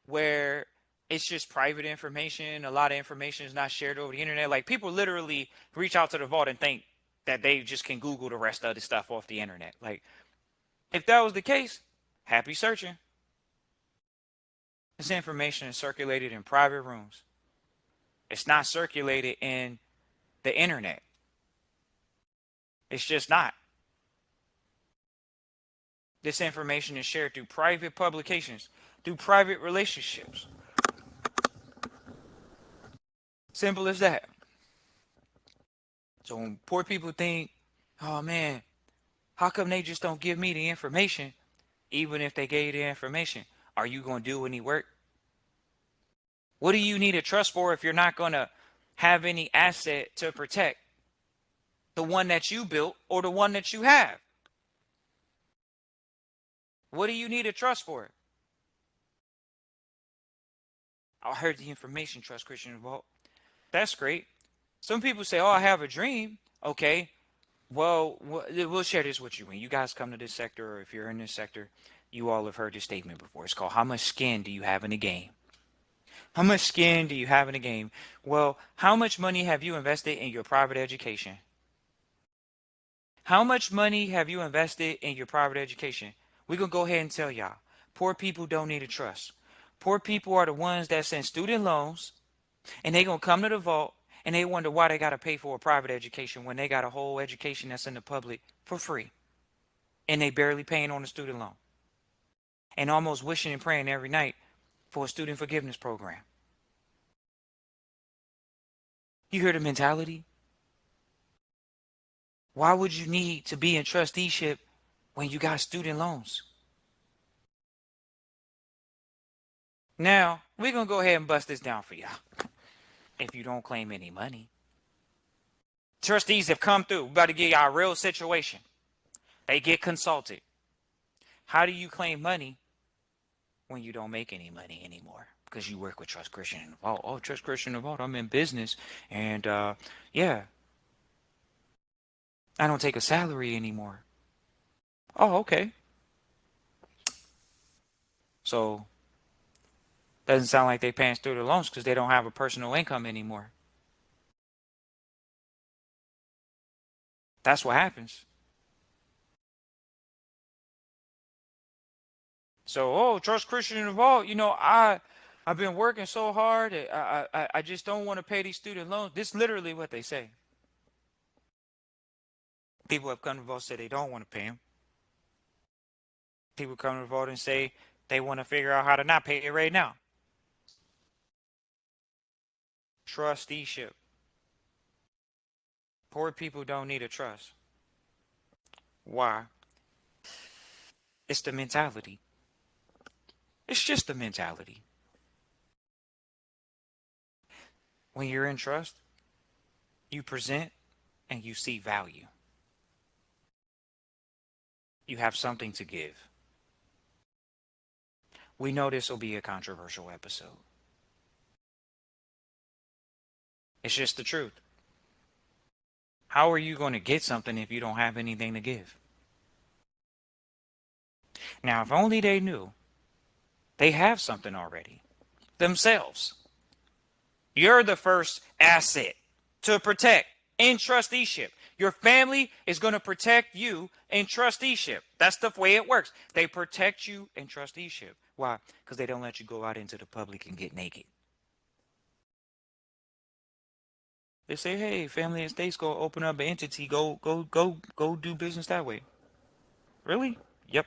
where it's just private information. A lot of information is not shared over the internet. Like, people literally reach out to the vault and think that they just can Google the rest of the stuff off the internet. Like, if that was the case, happy searching. This information is circulated in private rooms. It's not circulated in the internet. It's just not. This information is shared through private publications, through private relationships. Simple as that. So when poor people think, oh man, how come they just don't give me the information? Even if they gave you the information, are you going to do any work? What do you need a trust for if you're not going to have any asset to protect? The one that you built or the one that you have? What do you need a trust for? I heard the information trust Christian Vault. That's great. Some people say, oh, I have a dream. Okay. Well, we'll share this with you. When you guys come to this sector, or if you're in this sector, you all have heard this statement before. It's called, how much skin do you have in the game? How much skin do you have in the game? Well, how much money have you invested in your private education? How much money have you invested in your private education? We're going to go ahead and tell y'all. Poor people don't need a trust. Poor people are the ones that send student loans, and they going to come to the vault, and they wonder why they got to pay for a private education when they got a whole education that's in the public for free, and they barely paying on the student loan, and almost wishing and praying every night for a student forgiveness program. You hear the mentality? Why would you need to be in trusteeship when you got student loans? Now, we're going to go ahead and bust this down for y'all. If you don't claim any money. Trustees have come through. We're about to give y'all a real situation. They get consulted. How do you claim money when you don't make any money anymore? Because you work with Trust Christian and Vault. Oh, Trust Christian and Vault, I'm in business. And, yeah. I don't take a salary anymore. Oh, okay. So, doesn't sound like they paying student loans because they don't have a personal income anymore. That's what happens. So, oh, Trust Christian and Vault, I've been working so hard. I just don't want to pay these student loans. This is literally what they say. People have come to Vault and say they don't want to pay them. People come to Vault and say they want to figure out how to not pay it right now. Trusteeship. Poor people don't need a trust. Why? It's the mentality. It's just the mentality. When you're in trust, you present and you see value. You have something to give. We know this will be a controversial episode. It's just the truth. How are you going to get something if you don't have anything to give? Now, if only they knew they have something already themselves. You're the first asset to protect in trusteeship. Your family is going to protect you in trusteeship. That's the way it works. They protect you in trusteeship. Why? Because they don't let you go out into the public and get naked. They say, hey, family and states go open up an entity. Go do business that way. Really? Yep.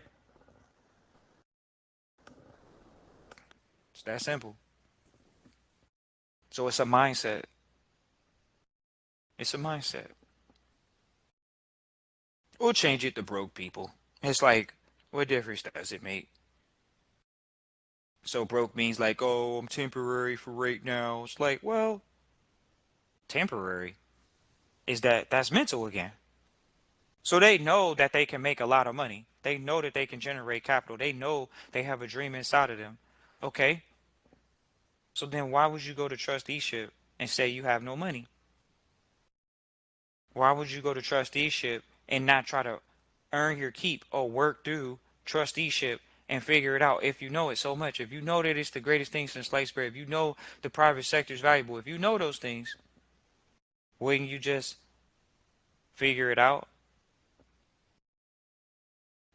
It's that simple. So it's a mindset. It's a mindset. We'll change it to broke people. It's like, what difference does it make? So broke means like, oh, I'm temporary for right now. It's like, well, temporary is that's mental again. So they know that they can make a lot of money. They know that they can generate capital. They know they have a dream inside of them. Okay. So then why would you go to trusteeship and say you have no money? Why would you go to trusteeship and not try to earn your keep or work through trusteeship and figure it out if you know it so much? If you know that it's the greatest thing since sliced bread, if you know the private sector is valuable, if you know those things, wouldn't you just figure it out?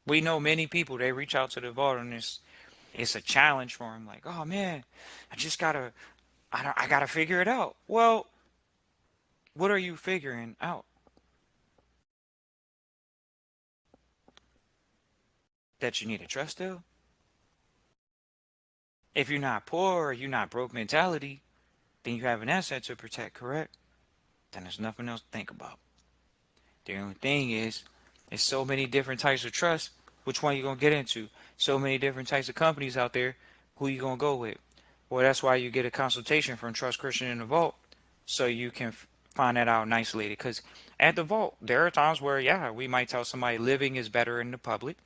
We know many people, they reach out to the vault and it's a challenge for them. Like, oh man, I gotta figure it out. Well, what are you figuring out? That you need a trust still? If you're not poor or you're not broke mentality, then you have an asset to protect, correct? Then there's nothing else to think about. The only thing is, there's so many different types of trust. Which one you gonna get into? So many different types of companies out there. Who you gonna go with? Well, that's why you get a consultation from Trust Christian in the Vault, so you can find that out and isolate it. Because at the Vault, there are times where, yeah, we might tell somebody living is better in the public,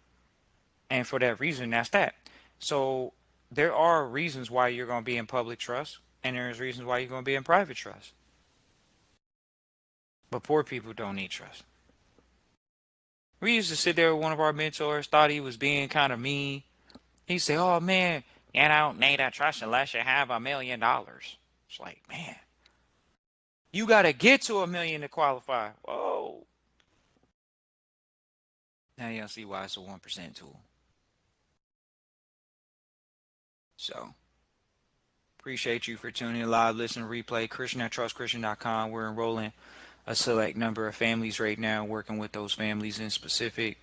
and for that reason, that's that. So there are reasons why you're gonna be in public trust, and there's reasons why you're gonna be in private trust. But poor people don't need trust. We used to sit there with one of our mentors, thought he was being kind of mean. He said, oh man, You don't need a trust unless you have $1 million. It's like, man, you got to get to 1 million to qualify. Whoa. Now y'all see why it's a 1% tool. So, appreciate you for tuning in live, listen, replay. Christian at trustchristian.com. We're enrolling a select number of families right now, working with those families in specific.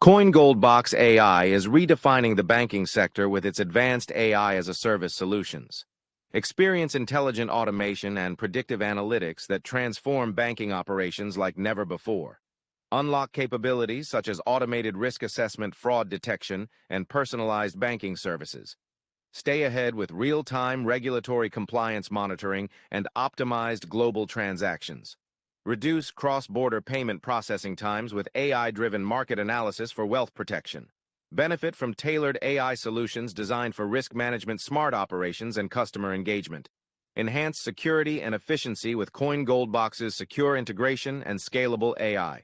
CoinGoldBox AI is redefining the banking sector with its advanced AI as a service solutions. Experience intelligent automation and predictive analytics that transform banking operations like never before. Unlock capabilities such as automated risk assessment, fraud detection, and personalized banking services. Stay ahead with real-time regulatory compliance monitoring and optimized global transactions. Reduce cross-border payment processing times with AI-driven market analysis for wealth protection. Benefit from tailored AI solutions designed for risk management, smart operations, and customer engagement. Enhance security and efficiency with CoinGoldBox's secure integration and scalable AI.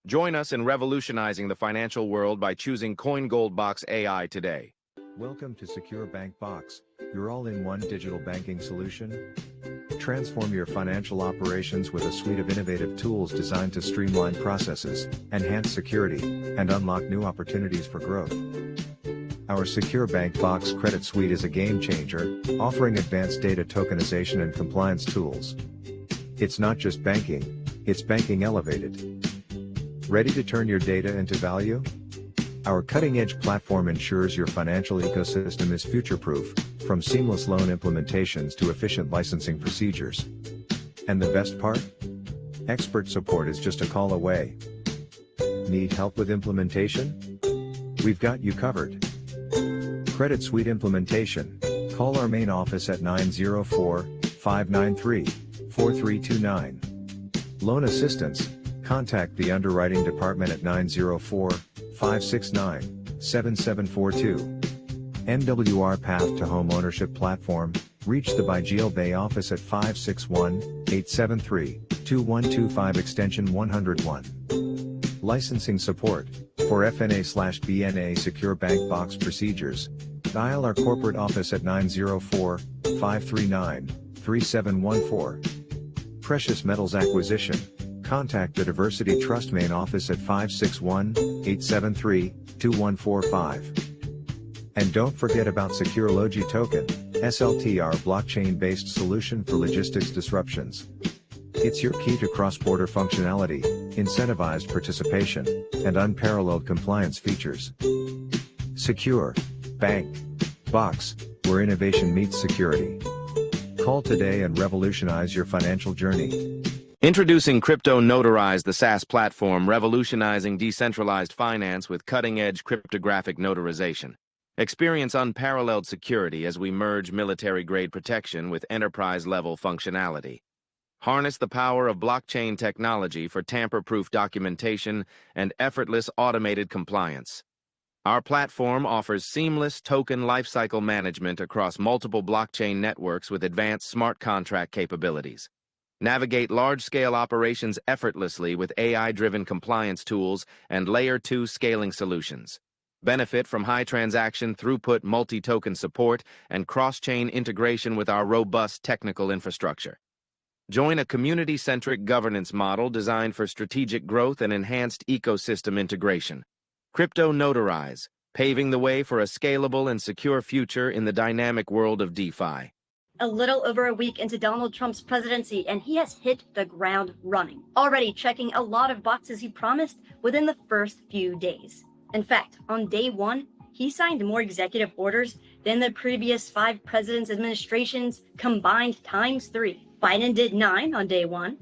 Join us in revolutionizing the financial world by choosing CoinGoldBox AI today. Welcome to SecureBankBox, your all-in-one digital banking solution. Transform your financial operations with a suite of innovative tools designed to streamline processes, enhance security, and unlock new opportunities for growth. Our SecureBankBox credit suite is a game changer, offering advanced data tokenization and compliance tools. It's not just banking, it's banking elevated. Ready to turn your data into value? Our cutting-edge platform ensures your financial ecosystem is future-proof, from seamless loan implementations to efficient licensing procedures. And the best part? Expert support is just a call away. Need help with implementation? We've got you covered. Credit Suite implementation. Call our main office at 904-593-4329. Loan assistance. Contact the underwriting department at 904-569-7742. MWR Path to Home Ownership Platform. Reach the Bajeel Bay office at 561-873-2125 extension 101. Licensing support. For FNA/BNA SecureBankBox procedures. Dial our corporate office at 904-539-3714. Precious metals acquisition. Contact the Diversity Trust main office at 561-873-2145. And don't forget about SecureLogi Token, SLTR blockchain-based solution for logistics disruptions. It's your key to cross-border functionality, incentivized participation, and unparalleled compliance features. Secure Bank Box, where innovation meets security. Call today and revolutionize your financial journey. Introducing Crypto Notarize, the SaaS platform revolutionizing decentralized finance with cutting-edge cryptographic notarization. Experience unparalleled security as we merge military-grade protection with enterprise-level functionality. Harness the power of blockchain technology for tamper-proof documentation and effortless automated compliance. Our platform offers seamless token lifecycle management across multiple blockchain networks with advanced smart contract capabilities. Navigate large-scale operations effortlessly with AI-driven compliance tools and Layer 2 scaling solutions. Benefit from high transaction throughput multi-token support and cross-chain integration with our robust technical infrastructure. Join a community-centric governance model designed for strategic growth and enhanced ecosystem integration. Crypto Notarize, paving the way for a scalable and secure future in the dynamic world of DeFi. A little over a week into Donald Trump's presidency, and he has hit the ground running, already checking a lot of boxes he promised within the first few days. In fact, on day one, he signed more executive orders than the previous 5 presidents' administrations combined times 3. Biden did 9 on day one.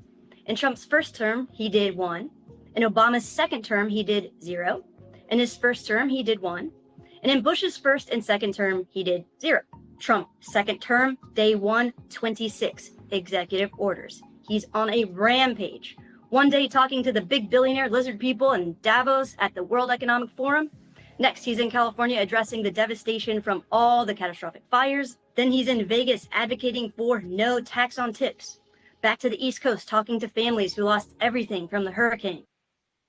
In Trump's first term, he did 1. In Obama's second term, he did 0. In his first term, he did 1. And in Bush's first and second term, he did 0. Trump, second term, day 1, 26 executive orders. He's on a rampage. One day talking to the big billionaire lizard people in Davos at the World Economic Forum. Next, he's in California addressing the devastation from all the catastrophic fires. Then he's in Vegas advocating for no tax on tips. Back to the East Coast talking to families who lost everything from the hurricane.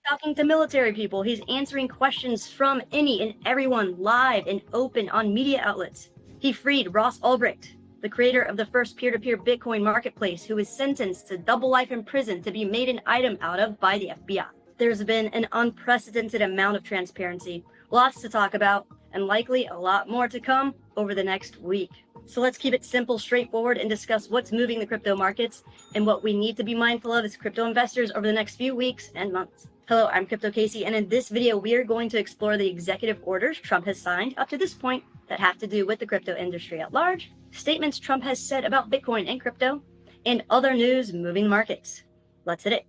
talking to military people. He's answering questions from any and everyone live and open on media outlets. He freed Ross Ulbricht, the creator of the first peer-to-peer Bitcoin marketplace, who was sentenced to double life in prison to be made an item out of by the FBI. There's been an unprecedented amount of transparency, lots to talk about, and likely a lot more to come over the next week. So let's keep it simple, straightforward, and discuss what's moving the crypto markets and what we need to be mindful of as crypto investors over the next few weeks and months. Hello, I'm Crypto Casey, and in this video, we are going to explore the executive orders Trump has signed up to this point that have to do with the crypto industry at large, statements Trump has said about Bitcoin and crypto, and other news moving markets. Let's hit it.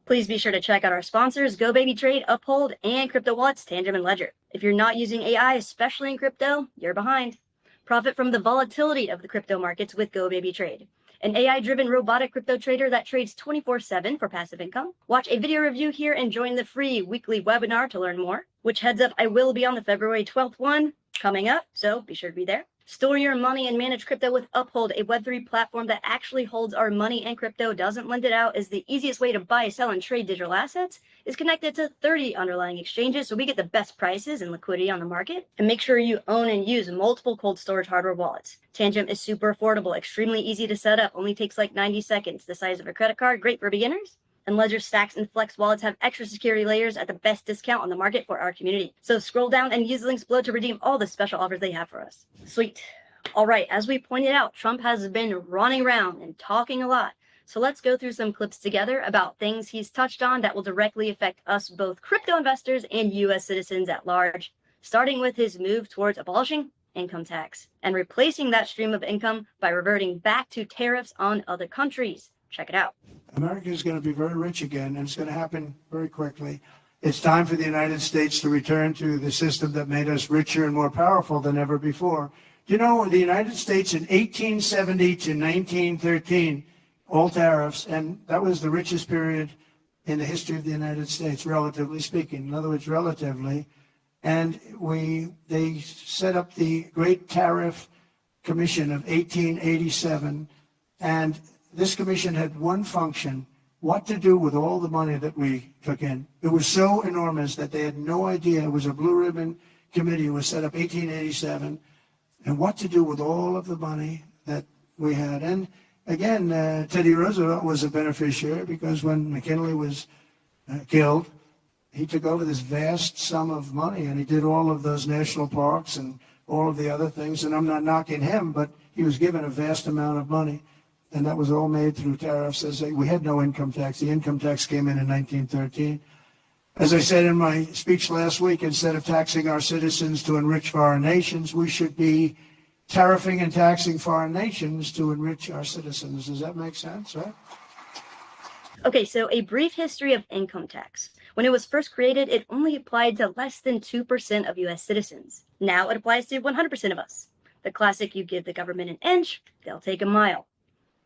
Please be sure to check out our sponsors, GoBabyTrade, Uphold, and Crypto Wallets, Tangent and Ledger. If you're not using AI, especially in crypto, you're behind. Profit from the volatility of the crypto markets with GoBabyTrade, an AI-driven robotic crypto trader that trades 24/7 for passive income. Watch a video review here and join the free weekly webinar to learn more, which heads up, I will be on the February 12th one coming up, so be sure to be there. Store your money and manage crypto with Uphold, a Web3 platform that actually holds our money and crypto, doesn't lend it out, is the easiest way to buy, sell, and trade digital assets, is connected to 30 underlying exchanges, so we get the best prices and liquidity on the market. And make sure you own and use multiple cold storage hardware wallets. Tangent is super affordable, extremely easy to set up, only takes like 90 seconds, the size of a credit card, great for beginners. And Ledger Stacks and Flex wallets have extra security layers at the best discount on the market for our community. So scroll down and use the links below to redeem all the special offers they have for us. Sweet. All right, as we pointed out, Trump has been running around and talking a lot. So let's go through some clips together about things he's touched on that will directly affect us, both crypto investors and U.S. citizens at large, starting with his move towards abolishing income tax and replacing that stream of income by reverting back to tariffs on other countries. Check it out. America is going to be very rich again, and it's going to happen very quickly. It's time for the United States to return to the system that made us richer and more powerful than ever before. You know, the United States in 1870 to 1913, all tariffs, and that was the richest period in the history of the United States, relatively speaking. In other words, relatively. And they set up the Great Tariff Commission of 1887, and this commission had one function: what to do with all the money that we took in. It was so enormous that they had no idea. It was a blue ribbon committee. It was set up 1887, and what to do with all of the money that we had. And again, Teddy Roosevelt was a beneficiary, because when McKinley was killed, he took over this vast sum of money, and he did all of those national parks and all of the other things. And I'm not knocking him, but he was given a vast amount of money. And that was all made through tariffs. We had no income tax. The income tax came in 1913. As I said in my speech last week, instead of taxing our citizens to enrich foreign nations, we should be tariffing and taxing foreign nations to enrich our citizens. Does that make sense, right? Okay, so a brief history of income tax. When it was first created, it only applied to less than 2% of U.S. citizens. Now it applies to 100% of us. The classic, you give the government an inch, they'll take a mile.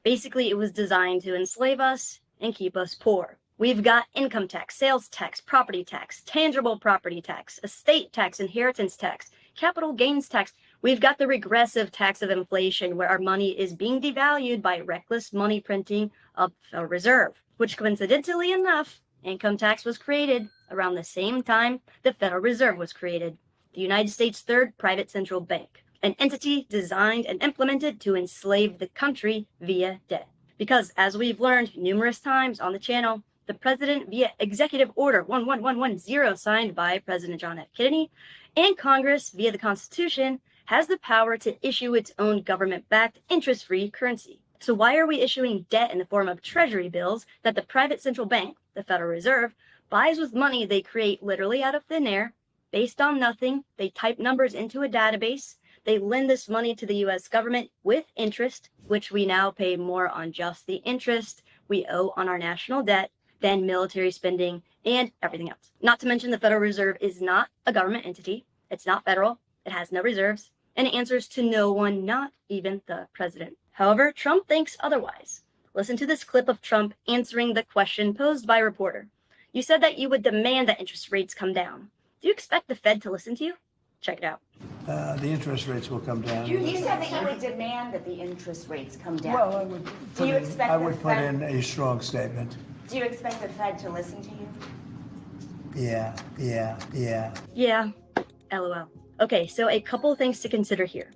Basically, it was designed to enslave us and keep us poor. We've got income tax, sales tax, property tax, tangible property tax, estate tax, inheritance tax, capital gains tax. We've got the regressive tax of inflation, where our money is being devalued by reckless money printing of the Federal Reserve, which coincidentally enough, income tax was created around the same time the Federal Reserve was created, the United States' third private central bank. An entity designed and implemented to enslave the country via debt. Because, as we've learned numerous times on the channel, the president, via Executive Order 11110, signed by President John F. Kennedy, and Congress, via the Constitution, has the power to issue its own government-backed, interest-free currency. So why are we issuing debt in the form of treasury bills that the private central bank, the Federal Reserve, buys with money they create literally out of thin air, based on nothing? They type numbers into a database. They lend this money to the U.S. government with interest, which we now pay more on just the interest we owe on our national debt than military spending and everything else. Not to mention, the Federal Reserve is not a government entity. It's not federal. It has no reserves, and it answers to no one, not even the president. However, Trump thinks otherwise. Listen to this clip of Trump answering the question posed by a reporter. You said that you would demand that interest rates come down. Do you expect the Fed to listen to you? Check it out. the interest rates will come down. You said that you would demand that the interest rates come down. Well, I would put in a strong statement. Do you expect the Fed to listen to you? Yeah. Yeah, LOL. Okay, so a couple things to consider here.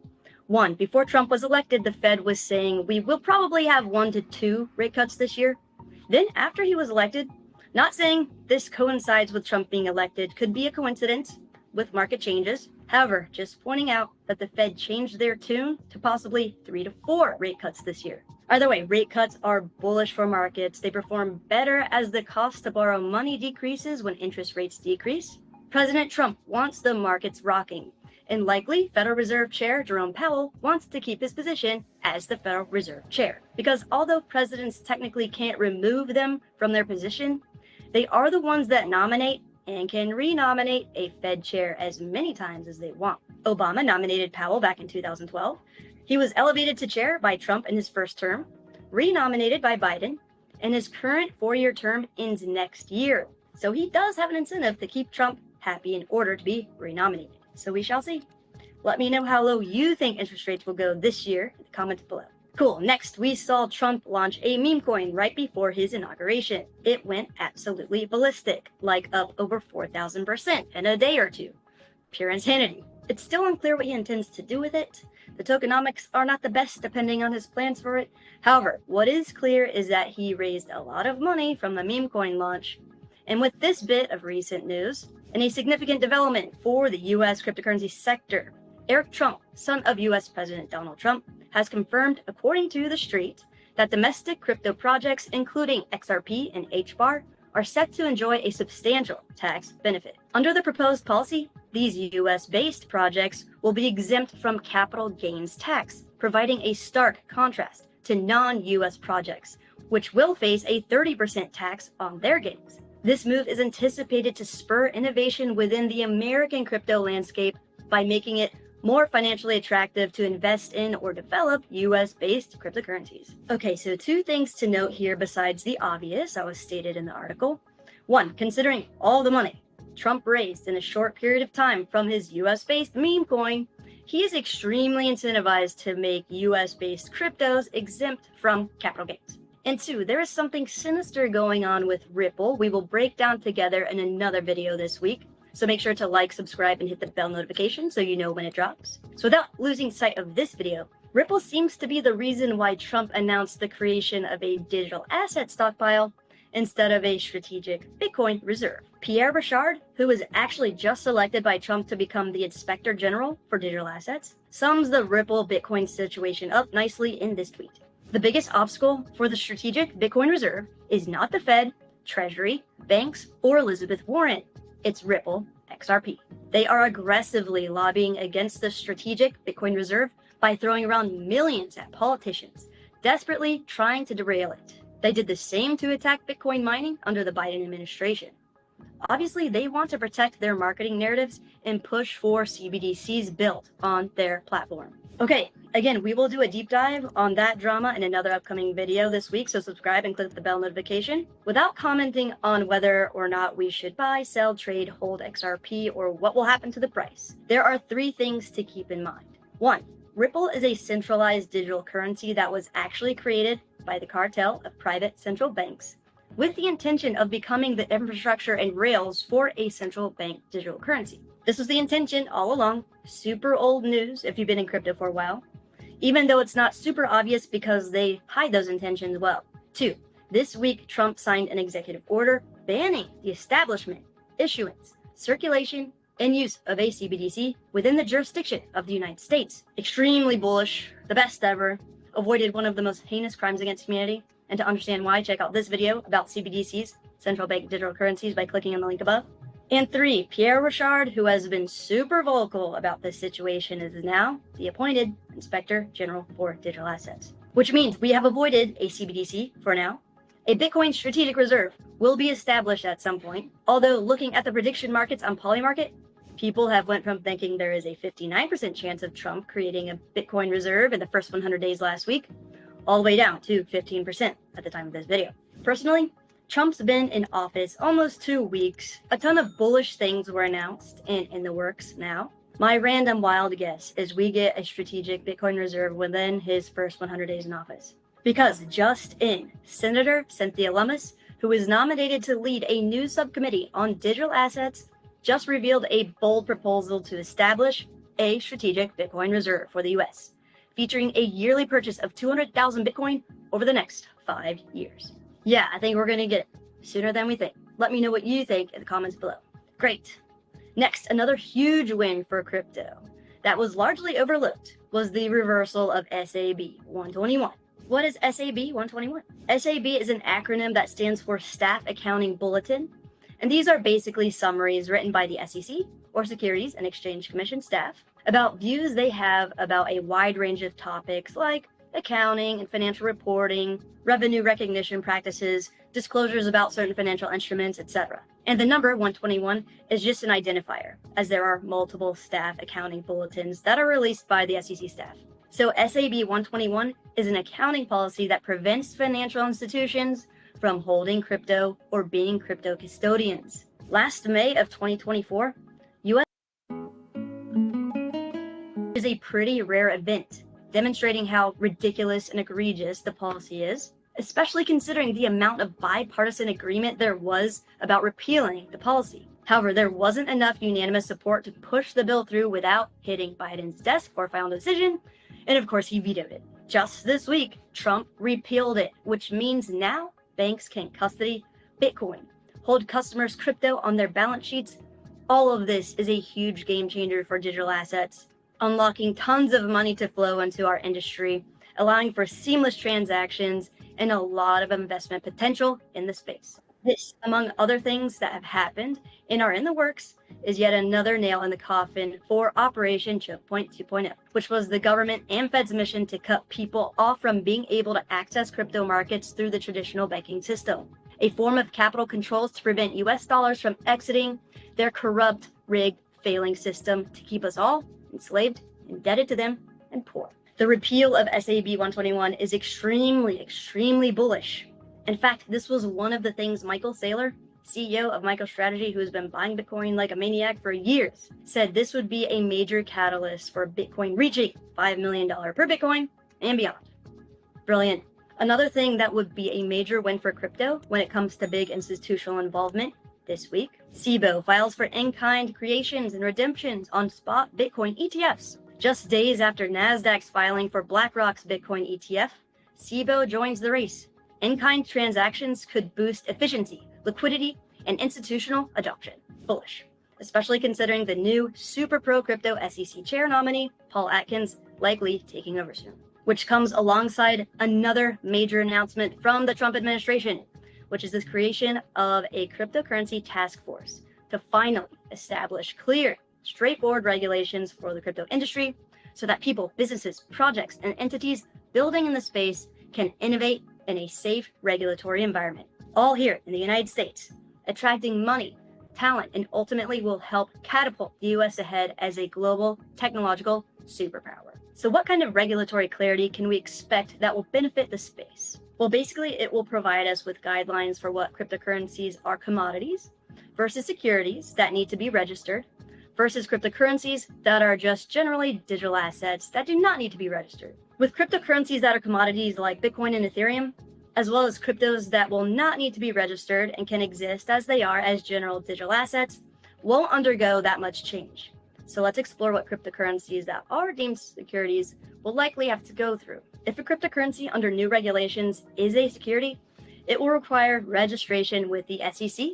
One, before Trump was elected, the Fed was saying we will probably have 1 to 2 rate cuts this year. Then after he was elected, not saying this coincides with Trump being elected, could be a coincidence with market changes. However, just pointing out that the Fed changed their tune to possibly 3 to 4 rate cuts this year. Either way, rate cuts are bullish for markets. They perform better as the cost to borrow money decreases when interest rates decrease. President Trump wants the markets rocking, and likely Federal Reserve Chair Jerome Powell wants to keep his position as the Federal Reserve Chair. Because although presidents technically can't remove them from their position, they are the ones that nominate and can renominate a Fed chair as many times as they want. Obama nominated Powell back in 2012. He was elevated to chair by Trump in his first term, renominated by Biden, and his current 4-year term ends next year. So he does have an incentive to keep Trump happy in order to be renominated. So we shall see. Let me know how low you think interest rates will go this year in the comments below. Cool. Next, we saw Trump launch a meme coin right before his inauguration. It went absolutely ballistic, like up over 4,000% in a day or two. Pure insanity. It's still unclear what he intends to do with it. The tokenomics are not the best depending on his plans for it. However, what is clear is that he raised a lot of money from the meme coin launch. And with this bit of recent news, and a significant development for the U.S. cryptocurrency sector, Eric Trump, son of U.S. President Donald Trump, has confirmed, according to The Street, that domestic crypto projects, including XRP and HBAR, are set to enjoy a substantial tax benefit. Under the proposed policy, these U.S.-based projects will be exempt from capital gains tax, providing a stark contrast to non-U.S. projects, which will face a 30% tax on their gains. This move is anticipated to spur innovation within the American crypto landscape by making it more financially attractive to invest in or develop US-based cryptocurrencies. Okay, so 2 things to note here besides the obvious that was stated in the article. 1, considering all the money Trump raised in a short period of time from his US-based meme coin, he is extremely incentivized to make US-based cryptos exempt from capital gains. And 2, there is something sinister going on with Ripple. We will break down together in another video this week. So make sure to like, subscribe, and hit the bell notification so you know when it drops. So without losing sight of this video, Ripple seems to be the reason why Trump announced the creation of a digital asset stockpile instead of a strategic Bitcoin reserve. Pierre Richard, who was actually just selected by Trump to become the Inspector General for digital assets, sums the Ripple Bitcoin situation up nicely in this tweet. The biggest obstacle for the strategic Bitcoin reserve is not the Fed, Treasury, banks, or Elizabeth Warren. It's Ripple XRP. They are aggressively lobbying against the strategic Bitcoin reserve by throwing around millions at politicians, desperately trying to derail it. They did the same to attack Bitcoin mining under the Biden administration. Obviously, they want to protect their marketing narratives and push for CBDCs built on their platform. Okay, again, we will do a deep dive on that drama in another upcoming video this week, so subscribe and click the bell notification. Without commenting on whether or not we should buy, sell, trade, hold XRP, or what will happen to the price, there are 3 things to keep in mind. 1, Ripple is a centralized digital currency that was actually created by the cartel of private central banks with the intention of becoming the infrastructure and rails for a central bank digital currency. This was the intention all along. Super old news if you've been in crypto for a while, even though it's not super obvious because they hide those intentions well. 2, this week Trump signed an executive order banning the establishment, issuance, circulation, and use of a CBDC within the jurisdiction of the United States. Extremely bullish, the best ever, avoided one of the most heinous crimes against humanity. And to understand why, check out this video about CBDCs, central bank digital currencies, by clicking on the link above. And 3, Pierre Richard, who has been super vocal about this situation, is now the appointed Inspector General for Digital Assets. Which means we have avoided a CBDC for now. A Bitcoin strategic reserve will be established at some point. Although looking at the prediction markets on Polymarket, people have went from thinking there is a 59% chance of Trump creating a Bitcoin reserve in the first 100 days last week, all the way down to 15% at the time of this video. Personally, Trump's been in office almost 2 weeks. A ton of bullish things were announced and in the works now. My random wild guess is we get a strategic Bitcoin reserve within his first 100 days in office. Because just in, Senator Cynthia Lummis, who is nominated to lead a new subcommittee on digital assets, just revealed a bold proposal to establish a strategic Bitcoin reserve for the US, featuring a yearly purchase of 200,000 Bitcoin over the next 5 years. Yeah, I think we're going to get it sooner than we think. Let me know what you think in the comments below. Great. Next, another huge win for crypto that was largely overlooked was the reversal of SAB 121. What is SAB 121? SAB is an acronym that stands for Staff Accounting Bulletin, and these are basically summaries written by the SEC or Securities and Exchange Commission staff about views they have about a wide range of topics like accounting and financial reporting, revenue recognition practices, disclosures about certain financial instruments, etc. And the number 121 is just an identifier, as there are multiple staff accounting bulletins that are released by the SEC staff. So SAB 121 is an accounting policy that prevents financial institutions from holding crypto or being crypto custodians. Last May of 2024, US is a pretty rare event, demonstrating how ridiculous and egregious the policy is, especially considering the amount of bipartisan agreement there was about repealing the policy. However, there wasn't enough unanimous support to push the bill through without hitting Biden's desk for a final decision, and of course he vetoed it. Just this week, Trump repealed it, which means now banks can custody Bitcoin, hold customers' crypto on their balance sheets. All of this is a huge game changer for digital assets, unlocking tons of money to flow into our industry, allowing for seamless transactions and a lot of investment potential in the space. This, among other things that have happened and are in the works, is yet another nail in the coffin for Operation Choke Point 2.0, which was the government and Fed's mission to cut people off from being able to access crypto markets through the traditional banking system, a form of capital controls to prevent US dollars from exiting their corrupt, rigged, failing system to keep us all enslaved, indebted to them, and poor. The repeal of SAB 121 is extremely bullish. In fact, this was one of the things Michael Saylor, CEO of MicroStrategy, who has been buying Bitcoin like a maniac for years, said this would be a major catalyst for Bitcoin reaching $5 million per Bitcoin and beyond. Brilliant. Another thing that would be a major win for crypto when it comes to big institutional involvement this week, SIBO files for in-kind creations and redemptions on spot Bitcoin ETFs. Just days after NASDAQ's filing for BlackRock's Bitcoin ETF, SIBO joins the race. In-kind transactions could boost efficiency, liquidity, and institutional adoption. Bullish, especially considering the new super pro crypto SEC chair nominee, Paul Atkins, likely taking over soon, which comes alongside another major announcement from the Trump administration, which is the creation of a cryptocurrency task force to finally establish clear, straightforward regulations for the crypto industry so that people, businesses, projects, and entities building in the space can innovate in a safe regulatory environment, all here in the United States, attracting money, talent, and ultimately will help catapult the US ahead as a global technological superpower. So what kind of regulatory clarity can we expect that will benefit the space? Well, basically, it will provide us with guidelines for what cryptocurrencies are commodities versus securities that need to be registered versus cryptocurrencies that are just generally digital assets that do not need to be registered. With cryptocurrencies that are commodities like Bitcoin and Ethereum, as well as cryptos that will not need to be registered and can exist as they are as general digital assets, won't undergo that much change. So let's explore what cryptocurrencies that are deemed securities will likely have to go through. If a cryptocurrency under new regulations is a security, it will require registration with the SEC.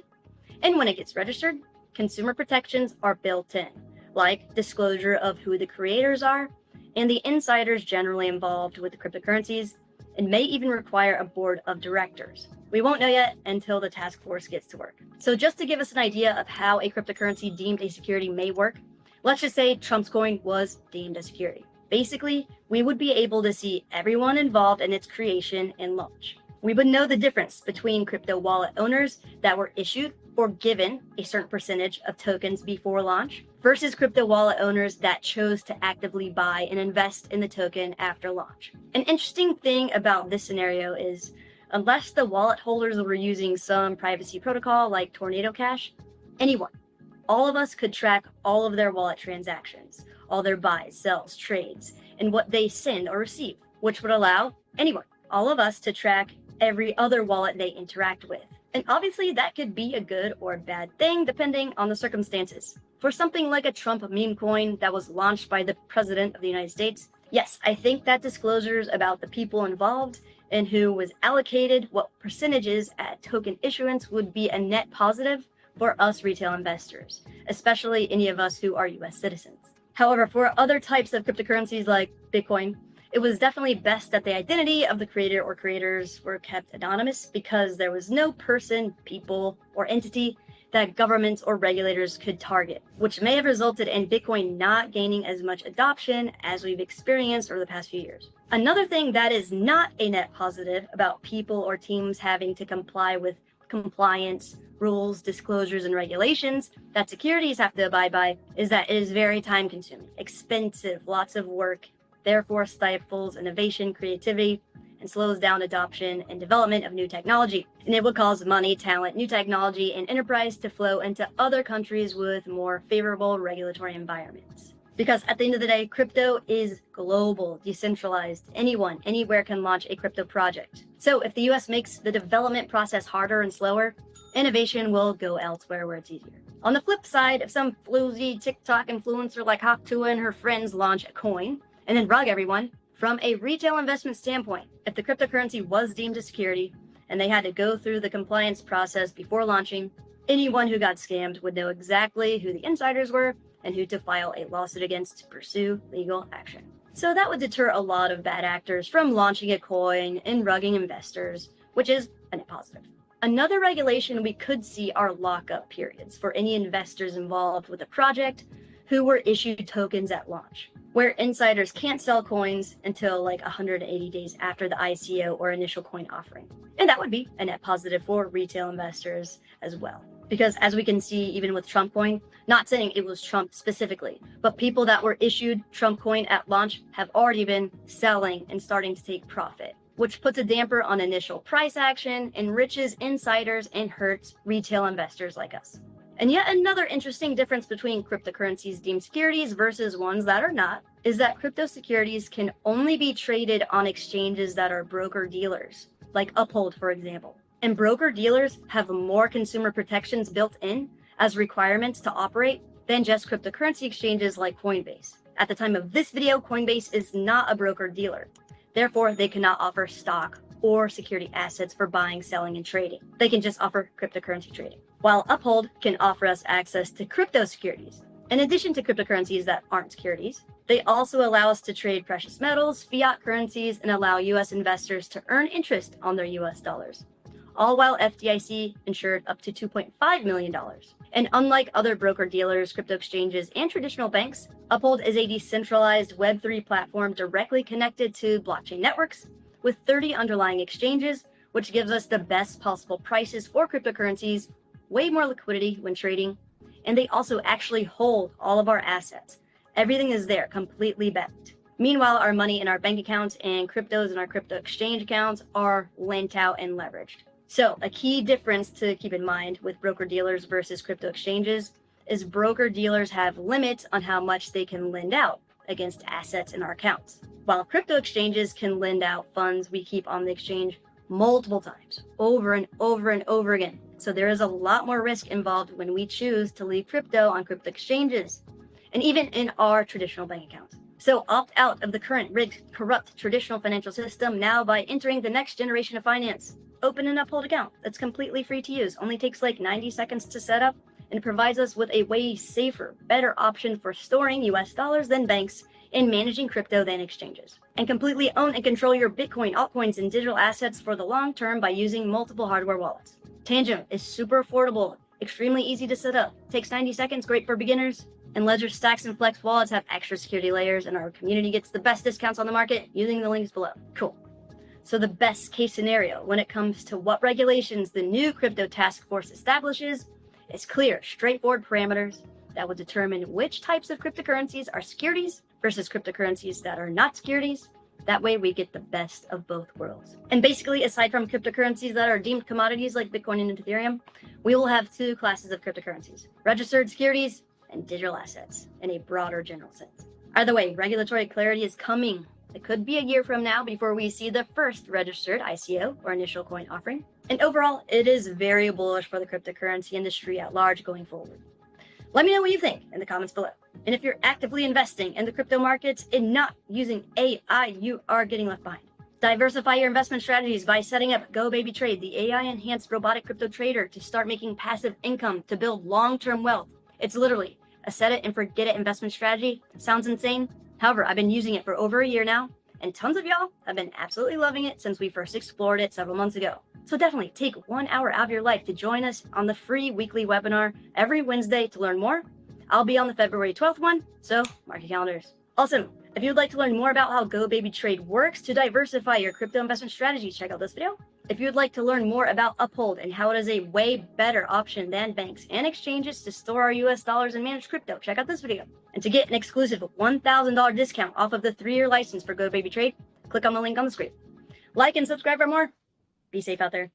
And when it gets registered, consumer protections are built in, like disclosure of who the creators are and the insiders generally involved with the cryptocurrencies, and may even require a board of directors. We won't know yet until the task force gets to work. So just to give us an idea of how a cryptocurrency deemed a security may work, let's just say Trump's coin was deemed a security. Basically, we would be able to see everyone involved in its creation and launch. We would know the difference between crypto wallet owners that were issued or given a certain percentage of tokens before launch versus crypto wallet owners that chose to actively buy and invest in the token after launch. An interesting thing about this scenario is, unless the wallet holders were using some privacy protocol like Tornado Cash, anyone all of us could track all of their wallet transactions, all their buys, sells, trades, and what they send or receive, which would allow anyone, all of us, to track every other wallet they interact with. And obviously that could be a good or bad thing depending on the circumstances. For something like a Trump meme coin that was launched by the President of the United States, yes, I think that disclosures about the people involved and who was allocated what percentages at token issuance would be a net positive for us retail investors, especially any of us who are US citizens. However, for other types of cryptocurrencies like Bitcoin, it was definitely best that the identity of the creator or creators were kept anonymous because there was no person, people, or entity that governments or regulators could target, which may have resulted in Bitcoin not gaining as much adoption as we've experienced over the past few years. Another thing that is not a net positive about people or teams having to comply with compliance, rules, disclosures, and regulations that securities have to abide by is that it is very time consuming, expensive, lots of work, therefore stifles innovation, creativity, and slows down adoption and development of new technology. And it would cause money, talent, new technology, and enterprise to flow into other countries with more favorable regulatory environments. Because at the end of the day, crypto is global, decentralized. Anyone, anywhere can launch a crypto project. So if the US makes the development process harder and slower, innovation will go elsewhere where it's easier. On the flip side, if some floozy TikTok influencer like Haktua and her friends launch a coin and then rug everyone, from a retail investment standpoint, if the cryptocurrency was deemed a security and they had to go through the compliance process before launching, anyone who got scammed would know exactly who the insiders were and who to file a lawsuit against to pursue legal action. So that would deter a lot of bad actors from launching a coin and rugging investors, which is a net positive. Another regulation we could see are lockup periods for any investors involved with a project who were issued tokens at launch, where insiders can't sell coins until like 180 days after the ICO or initial coin offering. And that would be a net positive for retail investors as well. Because as we can see, even with Trump coin, not saying it was Trump specifically, but people that were issued Trump coin at launch have already been selling and starting to take profit, which puts a damper on initial price action, enriches insiders, and hurts retail investors like us. And yet another interesting difference between cryptocurrencies deemed securities versus ones that are not is that crypto securities can only be traded on exchanges that are broker-dealers, like Uphold, for example. And broker-dealers have more consumer protections built in as requirements to operate than just cryptocurrency exchanges like Coinbase. At the time of this video, Coinbase is not a broker-dealer. Therefore, they cannot offer stock or security assets for buying, selling, and trading. They can just offer cryptocurrency trading. While Uphold can offer us access to crypto securities. In addition to cryptocurrencies that aren't securities, they also allow us to trade precious metals, fiat currencies, and allow US investors to earn interest on their US dollars, all while FDIC insured up to $2.5 million. And unlike other broker-dealers, crypto exchanges, and traditional banks, Uphold is a decentralized Web3 platform directly connected to blockchain networks with 30 underlying exchanges, which gives us the best possible prices for cryptocurrencies, way more liquidity when trading, and they also actually hold all of our assets. Everything is there, completely backed. Meanwhile, our money in our bank accounts and cryptos in our crypto exchange accounts are lent out and leveraged. So a key difference to keep in mind with broker-dealers versus crypto exchanges is broker-dealers have limits on how much they can lend out against assets in our accounts, while crypto exchanges can lend out funds we keep on the exchange multiple times, over and over and over again. So there is a lot more risk involved when we choose to leave crypto on crypto exchanges, and even in our traditional bank accounts. So opt out of the current rigged, corrupt traditional financial system now by entering the next generation of finance. Open an Uphold account that's completely free to use, only takes like 90 seconds to set up, and provides us with a way safer, better option for storing US dollars than banks and managing crypto than exchanges. And completely own and control your Bitcoin, altcoins, and digital assets for the long term by using multiple hardware wallets. Tangent is super affordable, extremely easy to set up, takes 90 seconds, great for beginners, and Ledger Stacks and Flex wallets have extra security layers, and our community gets the best discounts on the market using the links below. Cool. So the best case scenario when it comes to what regulations the new crypto task force establishes is clear, straightforward parameters that will determine which types of cryptocurrencies are securities versus cryptocurrencies that are not securities, That way we get the best of both worlds. And basically, aside from cryptocurrencies that are deemed commodities like Bitcoin and Ethereum, we will have two classes of cryptocurrencies: registered securities and digital assets in a broader general sense. Either way, regulatory clarity is coming. It could be a year from now before we see the first registered ICO or initial coin offering. And overall, it is very bullish for the cryptocurrency industry at large going forward. Let me know what you think in the comments below. And if you're actively investing in the crypto markets and not using AI, you are getting left behind. Diversify your investment strategies by setting up GoBabyTrade, the AI-enhanced robotic crypto trader, to start making passive income to build long-term wealth. It's literally a set it and forget it investment strategy. Sounds insane. However, I've been using it for over a year now, and tons of y'all have been absolutely loving it since we first explored it several months ago. So definitely take 1 hour out of your life to join us on the free weekly webinar every Wednesday to learn more. I'll be on the February 12th one, so mark your calendars. Also, if you'd like to learn more about how GoBabyTrade works to diversify your crypto investment strategies, check out this video. If you'd like to learn more about Uphold and how it is a way better option than banks and exchanges to store our US dollars and manage crypto, check out this video. And to get an exclusive $1,000 discount off of the 3-year license for GoBabyTrade, click on the link on the screen. Like and subscribe for more. Be safe out there.